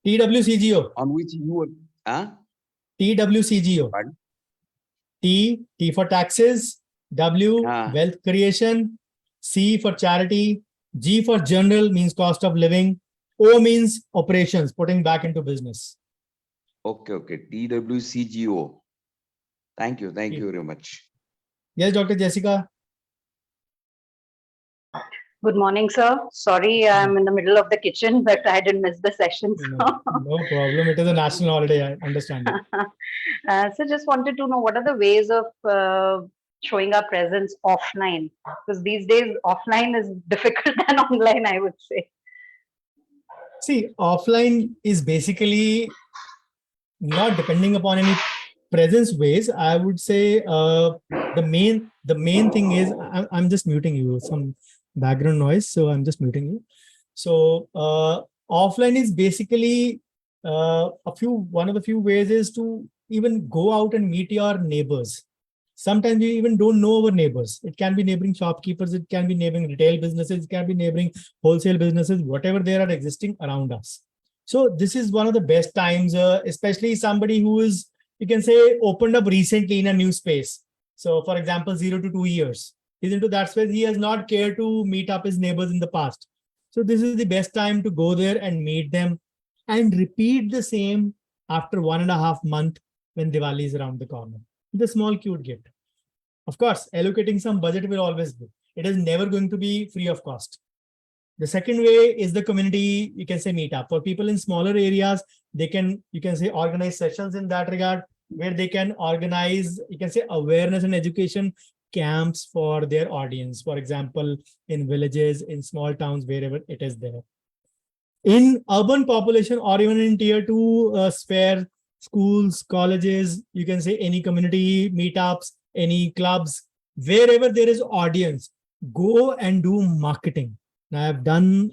TWCGO. On which you were? TWCGO. Pardon? T for taxes. W, wealth creation. C for charity. G for general means cost of living. O means operations, putting back into business. Okay. TWCGO. Thank you very much. Yes, Dr. Jessica. Good morning, sir. Sorry, I'm in the middle of the kitchen, but I didn't miss the session. So. No problem. It is a national holiday. I understand it. So just wanted to know what are the ways of showing our presence offline? Because these days offline is difficult than online, I would say. See, offline is basically not depending upon any presence ways. I would say the main thing is I'm just muting you. Some background noise, so I'm just muting you. So offline is basically one of the few ways is to even go out and meet your neighbors. Sometimes we even don't know our neighbors. It can be neighboring shopkeepers, it can be neighboring retail businesses, it can be neighboring wholesale businesses, whatever they are existing around us. So this is one of the best times, especially somebody who is, you can say, opened up recently in a new space. So for example, 0 to 2 years. He's into that space. He has not cared to meet up his neighbors in the past. So this is the best time to go there and meet them and repeat the same after 1.5 months when Diwali is around the corner. The small cute gift. Of course, allocating some budget will always be. It is never going to be free of cost. The second way is the community, you can say, meetup. For people in smaller areas, they can, you can say, organize sessions in that regard, where they can organize, you can say, awareness and education camps for their audience. For example, in villages, in small towns, wherever it is there. In urban population or even in tier 2 sphere, schools, colleges, you can say any community meetups, any clubs, wherever there is audience, go and do marketing. Now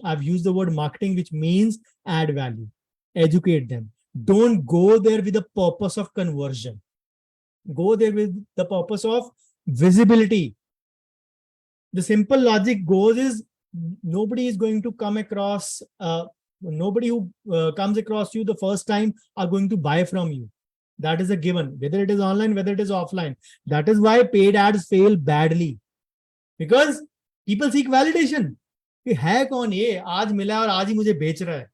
I've used the word marketing, which means add value, educate them. Don't go there with the purpose of conversion. Go there with the purpose of visibility. The simple logic goes is nobody is going to come across, nobody who comes across you the first time are going to buy from you. That is a given, whether it is online, whether it is offline. That is why paid ads fail badly, because people seek validation. कि है कौन ये, आज मिला और आज ही मुझे बेच रहा है.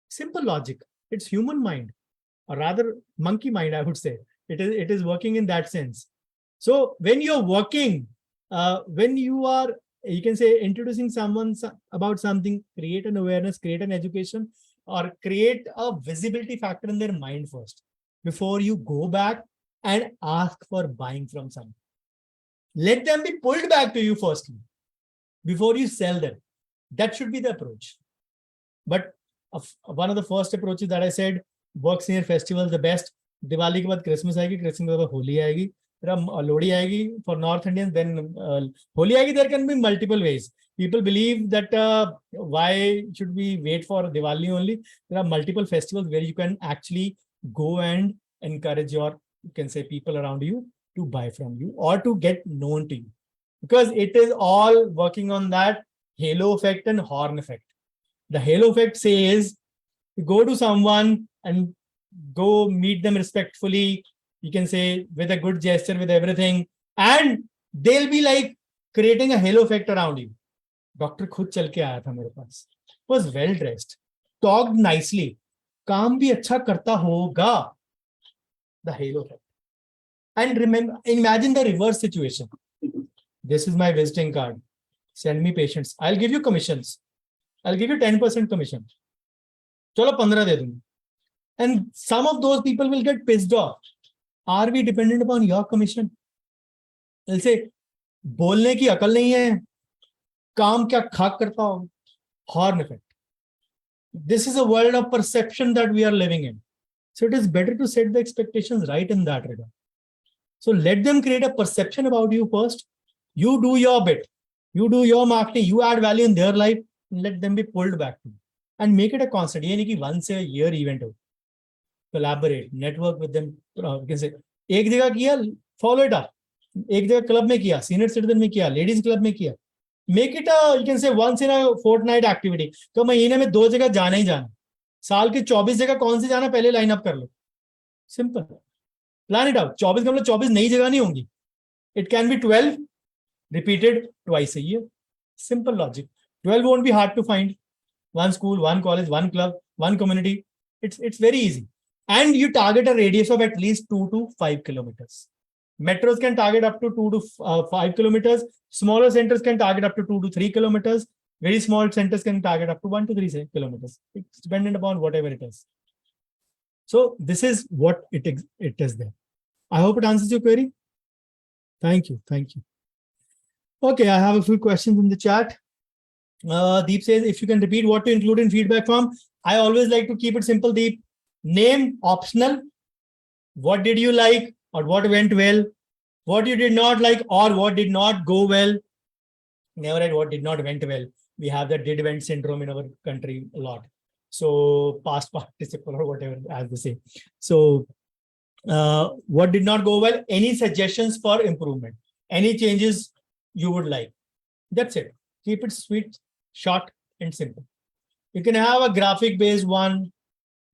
Simple logic. It's human mind, or rather monkey mind, I would say. It is working in that sense. So when you're working, when you are, you can say, introducing someone about something, create an awareness, create an education, or create a visibility factor in their mind first before you go back and ask for buying from someone. Let them be pulled back to you firstly before you sell them. That should be the approach. But one of the first approaches that I said works near festivals the best. Diwali के बाद Christmas आएगी, Christmas के बाद होली आएगी, फिर लोहड़ी आएगी for North Indians, then Holi आएगी. There can be multiple ways. People believe that why should we wait for Diwali only? There are multiple festivals where you can actually go and encourage your, you can say, people around you to buy from you or to get known to you, because it is all working on that halo effect and horn effect. The halo effect says you go to someone and go meet them respectfully, you can say, with a good gesture, with everything, and they'll be like creating a halo effect around you. Doctor खुद चल के आया था मेरे पास, was well dressed, talked nicely, काम भी अच्छा करता होगा. The halo effect. And remember, imagine the reverse situation. This is my visiting card. Send me patients. I'll give you commissions. I'll give you 10% commission. Chalo 15 de दूंगा. And some of those people will get pissed off. Are we dependent upon your commission? They'll say, बोलने की अकल नहीं है, काम क्या खाक करता हो. Horn effect. This is a world of perception that we are living in. So it is better to set the expectations right in that regard. So let them create a perception about you first. You do your bit. You do your marketing. You add value in their life. Let them be pulled back to you. And make it a constant. ये नहीं कि once a year event हो. Collaborate, network with them. You can say, एक जगह किया, follow it up. एक जगह club में किया, senior citizen में किया, ladies club में किया. Make it a, you can say, once in a fortnight activity. तो महीने में 2 जगह जाना ही जाना. साल के 24 जगह कौन सी जाना, पहले लाइन अप कर लो. Simple. Plan it out. 24 का मतलब 24 नई जगह नहीं होंगी. It can be 12 repeated twice a year. Simple logic. 12 won't be hard to find. One school, one college, one club, one community. It's very easy. And you target a radius of at least 2 to 5 kilometers. Metros can target up to 2 to 5 kilometers. Smaller centers can target up to 2 to 3 kilometers. Very small centers can target up to 1 to 3 kilometers. It's dependent upon whatever it is. So this is what it is there. I hope it answers your query. Thank you. Thank you. Okay, I have a few questions in the chat. Deep says, if you can repeat what to include in feedback form. I always like to keep it simple, Deep. Name optional. What did you like or what went well? What you did not like or what did not go well. Never write what did not went well. We have the did went syndrome in our country a lot. So past participle or whatever, as they say. So what did not go well? Any suggestions for improvement? Any changes you would like? That's it. Keep it sweet, short, and simple. You can have a graphic based one,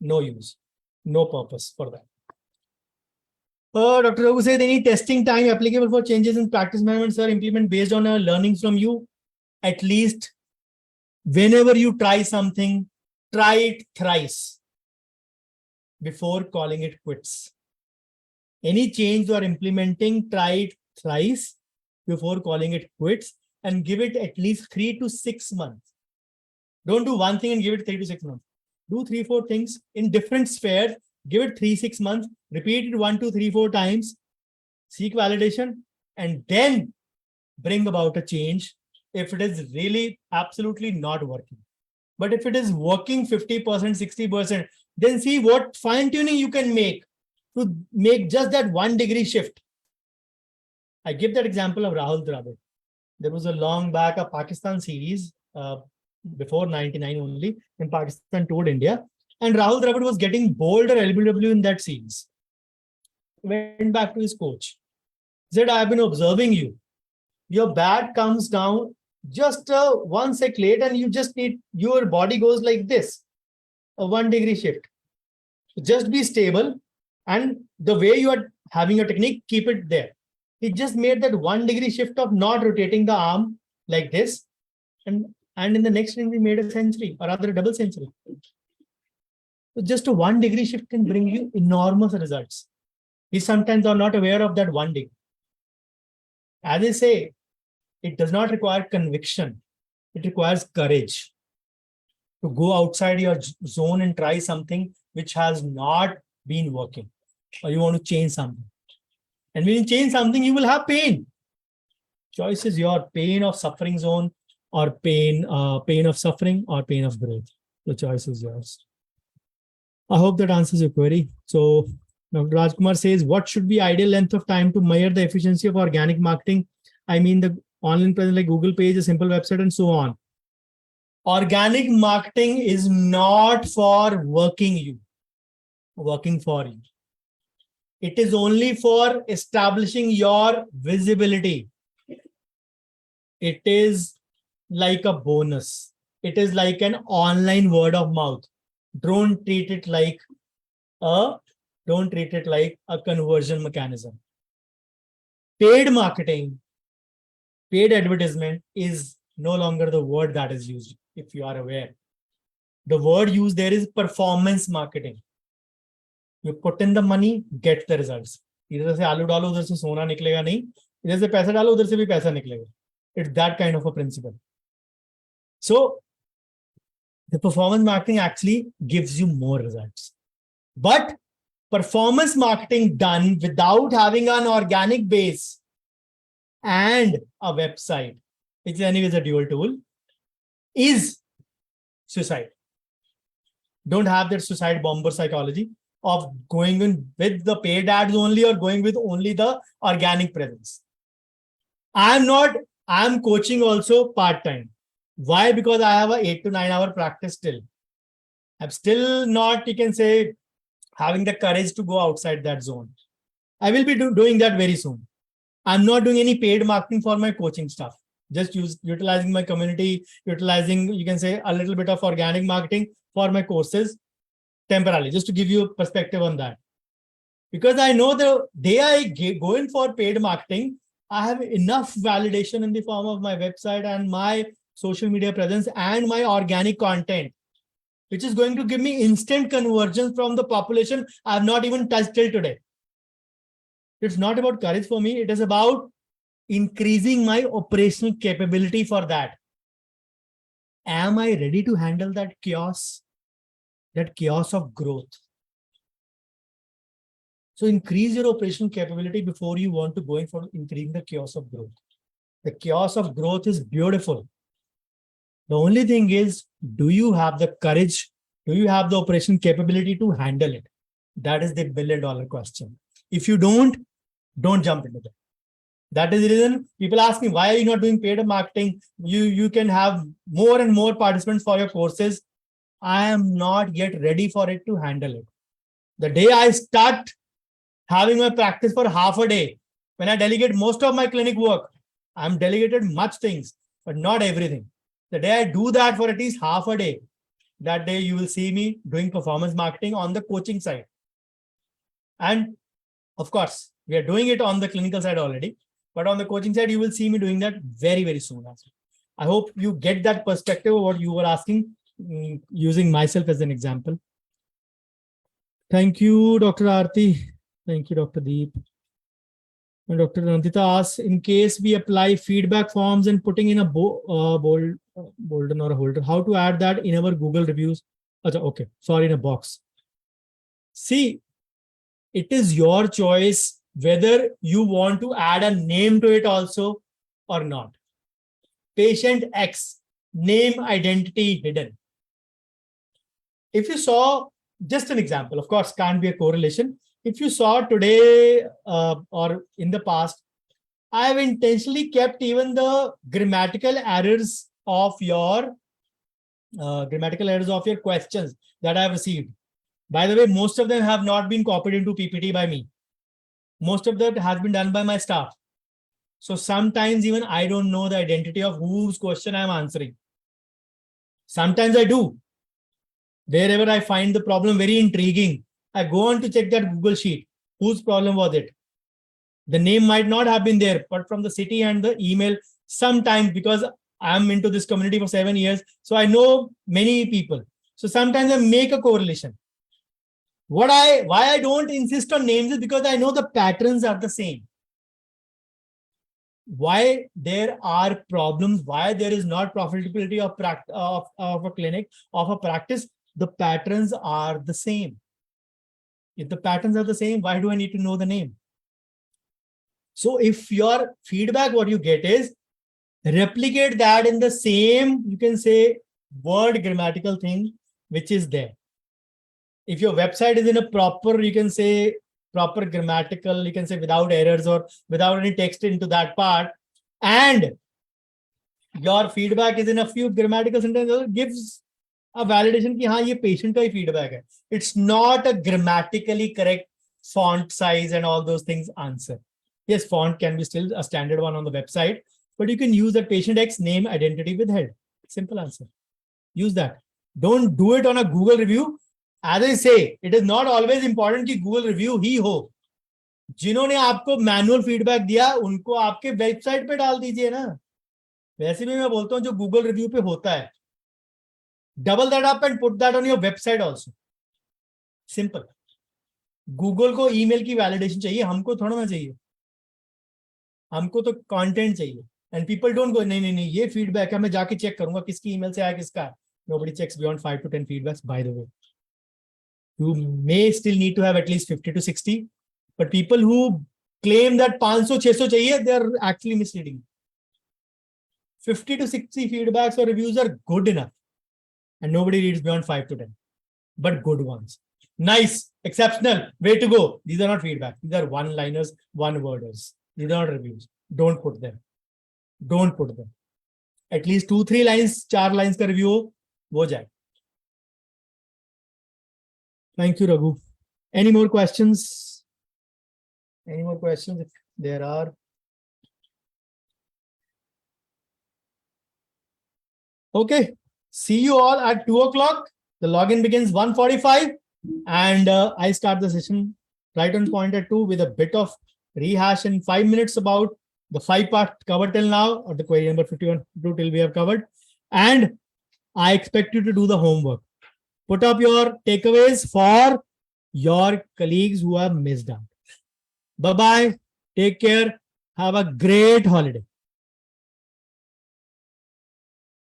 no use, no purpose for that. Dr. Raghu said, any testing time applicable for changes in practice management, sir, implement based on our learnings from you? At least whenever you try something, try it thrice before calling it quits. Any change you are implementing, try it thrice before calling it quits, and give it at least 3 to 6 months. Don't do one thing and give it 3 to 6 months. Do 3, 4 things in different spheres. Give it 3, 6 months. Repeat it 1, 2, 3, 4 times. Seek validation and then bring about a change if it is really absolutely not working. But if it is working 50%, 60%, then see what fine tuning you can make to make just that 1 degree shift. I give that example of Rahul Dravid. There was a long back a Pakistan series before 99 only, when Pakistan toured India. And Rahul Dravid was getting bolder LBW in that series. Went back to his coach. Said, I have been observing you. Your bat comes down just 1 sec late, and you just need, your body goes like this, a 1 degree shift. Just be stable, and the way you are having a technique, keep it there. He just made that 1 degree shift of not rotating the arm like this, and in the next inning we made a century, or rather a double century. So just a 1 degree shift can bring you enormous results. We sometimes are not aware of that 1 degree. As I say, it does not require conviction. It requires courage to go outside your zone and try something which has not been working, or you want to change something. And when you change something, you will have pain. Choice is your pain of suffering zone, or pain of suffering, or pain of growth. The choice is yours. I hope that answers your query. So Dr. Rajkumar says, what should be ideal length of time to measure the efficiency of organic marketing? I mean, the online presence like Google page, a simple website, and so on. Organic marketing is not for working for you. It is only for establishing your visibility. It is like a bonus. It is like an online word of mouth. Don't treat it like a conversion mechanism. Paid marketing, paid advertisement is no longer the word that is used, if you are aware. The word used there is performance marketing. You put in the money, get the results. इधर से आलू डालो, उधर से सोना निकलेगा नहीं. इधर से पैसा डालो, उधर से भी पैसा निकलेगा. It's that kind of a principle. So the performance marketing actually gives you more results. But performance marketing done without having an organic base and a website, which is anyways a dual tool, is suicide. Don't have that suicide bomber psychology of going in with the paid ads only, or going with only the organic presence. I'm coaching also part-time. Why? Because I have a 8 to 9 hour practice still. I'm still not, you can say, having the courage to go outside that zone. I will be doing that very soon. I'm not doing any paid marketing for my coaching stuff. Just utilizing my community, utilizing, you can say, a little bit of organic marketing for my courses temporarily, just to give you a perspective on that. Because I know the day I go in for paid marketing, I have enough validation in the form of my website and my social media presence and my organic content, which is going to give me instant conversions from the population I have not even touched till today. It's not about courage for me. It is about increasing my operational capability for that. Am I ready to handle that chaos of growth? So increase your operational capability before you want to go in for increasing the chaos of growth. The chaos of growth is beautiful. The only thing is, do you have the courage? Do you have the operational capability to handle it? That is the $1 billion question. If you don't jump into that. That is the reason people ask me, why are you not doing paid marketing? You can have more and more participants for your courses. I am not yet ready for it to handle it. The day I start having my practice for half a day, when I delegate most of my clinic work, I'm delegated much things, but not everything. The day I do that for at least half a day, that day you will see me doing performance marketing on the coaching side. And of course, we are doing it on the clinical side already, but on the coaching side, you will see me doing that very, very soon. I hope you get that perspective of what you were asking, using myself as an example. Thank you, Dr. Aarti. Thank you, Dr. Deep. And Dr. Nandita asks, in case we apply feedback forms and putting in a Bolden or a holder, how to add that in our Google reviews? Okay, sorry, in a box. See, it is your choice whether you want to add a name to it also or not. Patient X, name identity hidden. If you saw, just an example, of course, can't be a correlation. If you saw today or in the past, I have intentionally kept even the grammatical errors of your grammatical errors of your questions that I have received. By the way, most of them have not been copied into PPT by me. Most of that has been done by my staff. So sometimes even I don't know the identity of whose question I'm answering. Sometimes I do. Wherever I find the problem very intriguing, I go on to check that Google sheet. Whose problem was it? The name might not have been there, but from the city and the email, sometimes because I'm into this community for 7 years, so I know many people. So sometimes I make a correlation. Why I don't insist on names is because I know the patterns are the same. Why there are problems, why there is not profitability of a clinic, of a practice, the patterns are the same. If the patterns are the same, why do I need to know the name? So if your feedback, what you get is, replicate that in the same, you can say, word grammatical thing, which is there. If your website is in a proper, you can say, proper grammatical, you can say without errors or without any text into that part, and your feedback is in a few grammatical sentences, it gives a validation ki haan, ye patient ka hi feedback hai. It's not a grammatically correct font size and all those things answer. Yes, font can be still a standard one on the website, but you can use that patient X name identity withheld. Simple answer. Use that. Don't do it on a Google review. As I say, it is not always important कि Google review ही हो. जिन्होंने आपको manual feedback दिया उनको आपके website पे डाल दीजिए ना. वैसे भी मैं बोलता हूँ जो Google review पे होता है, double that up and put that on your website also. Simple. Google को ईमेल की वैलिडेशन चाहिए, हमको थोड़ा ना चाहिए. हमको तो कंटेंट चाहिए. And people don't go, नहीं, ये फीडबैक है, मैं जाके चेक करूंगा किसकी ईमेल से आया किसका है. Nobody checks beyond 5 to 10 feedbacks, by the way. You may still need to have at least 50 to 60, but people who claim that 500, 600 chahiye, they are actually misleading. 50 to 60 feedbacks or reviews are good enough, and nobody reads beyond 5 to 10, but good ones. Nice, exceptional, way to go. These are not feedback. These are one-liners, one-worders. These are not reviews. Don't put them. Don't put them. At least 2-3 lines, 4 lines ka review ho, wo jaye. Thank you, Raghu. Any more questions? Any more questions? If there are. Okay. See you all at 2 o'clock. The login begins 1:45 and I start the session right on point at 2 with a bit of rehash in 5 minutes about the 5 parts covered till now, or the query number 51 till we have covered. And I expect you to do the homework. Put up your takeaways for your colleagues who have missed out. Bye-bye. Take care. Have a great holiday.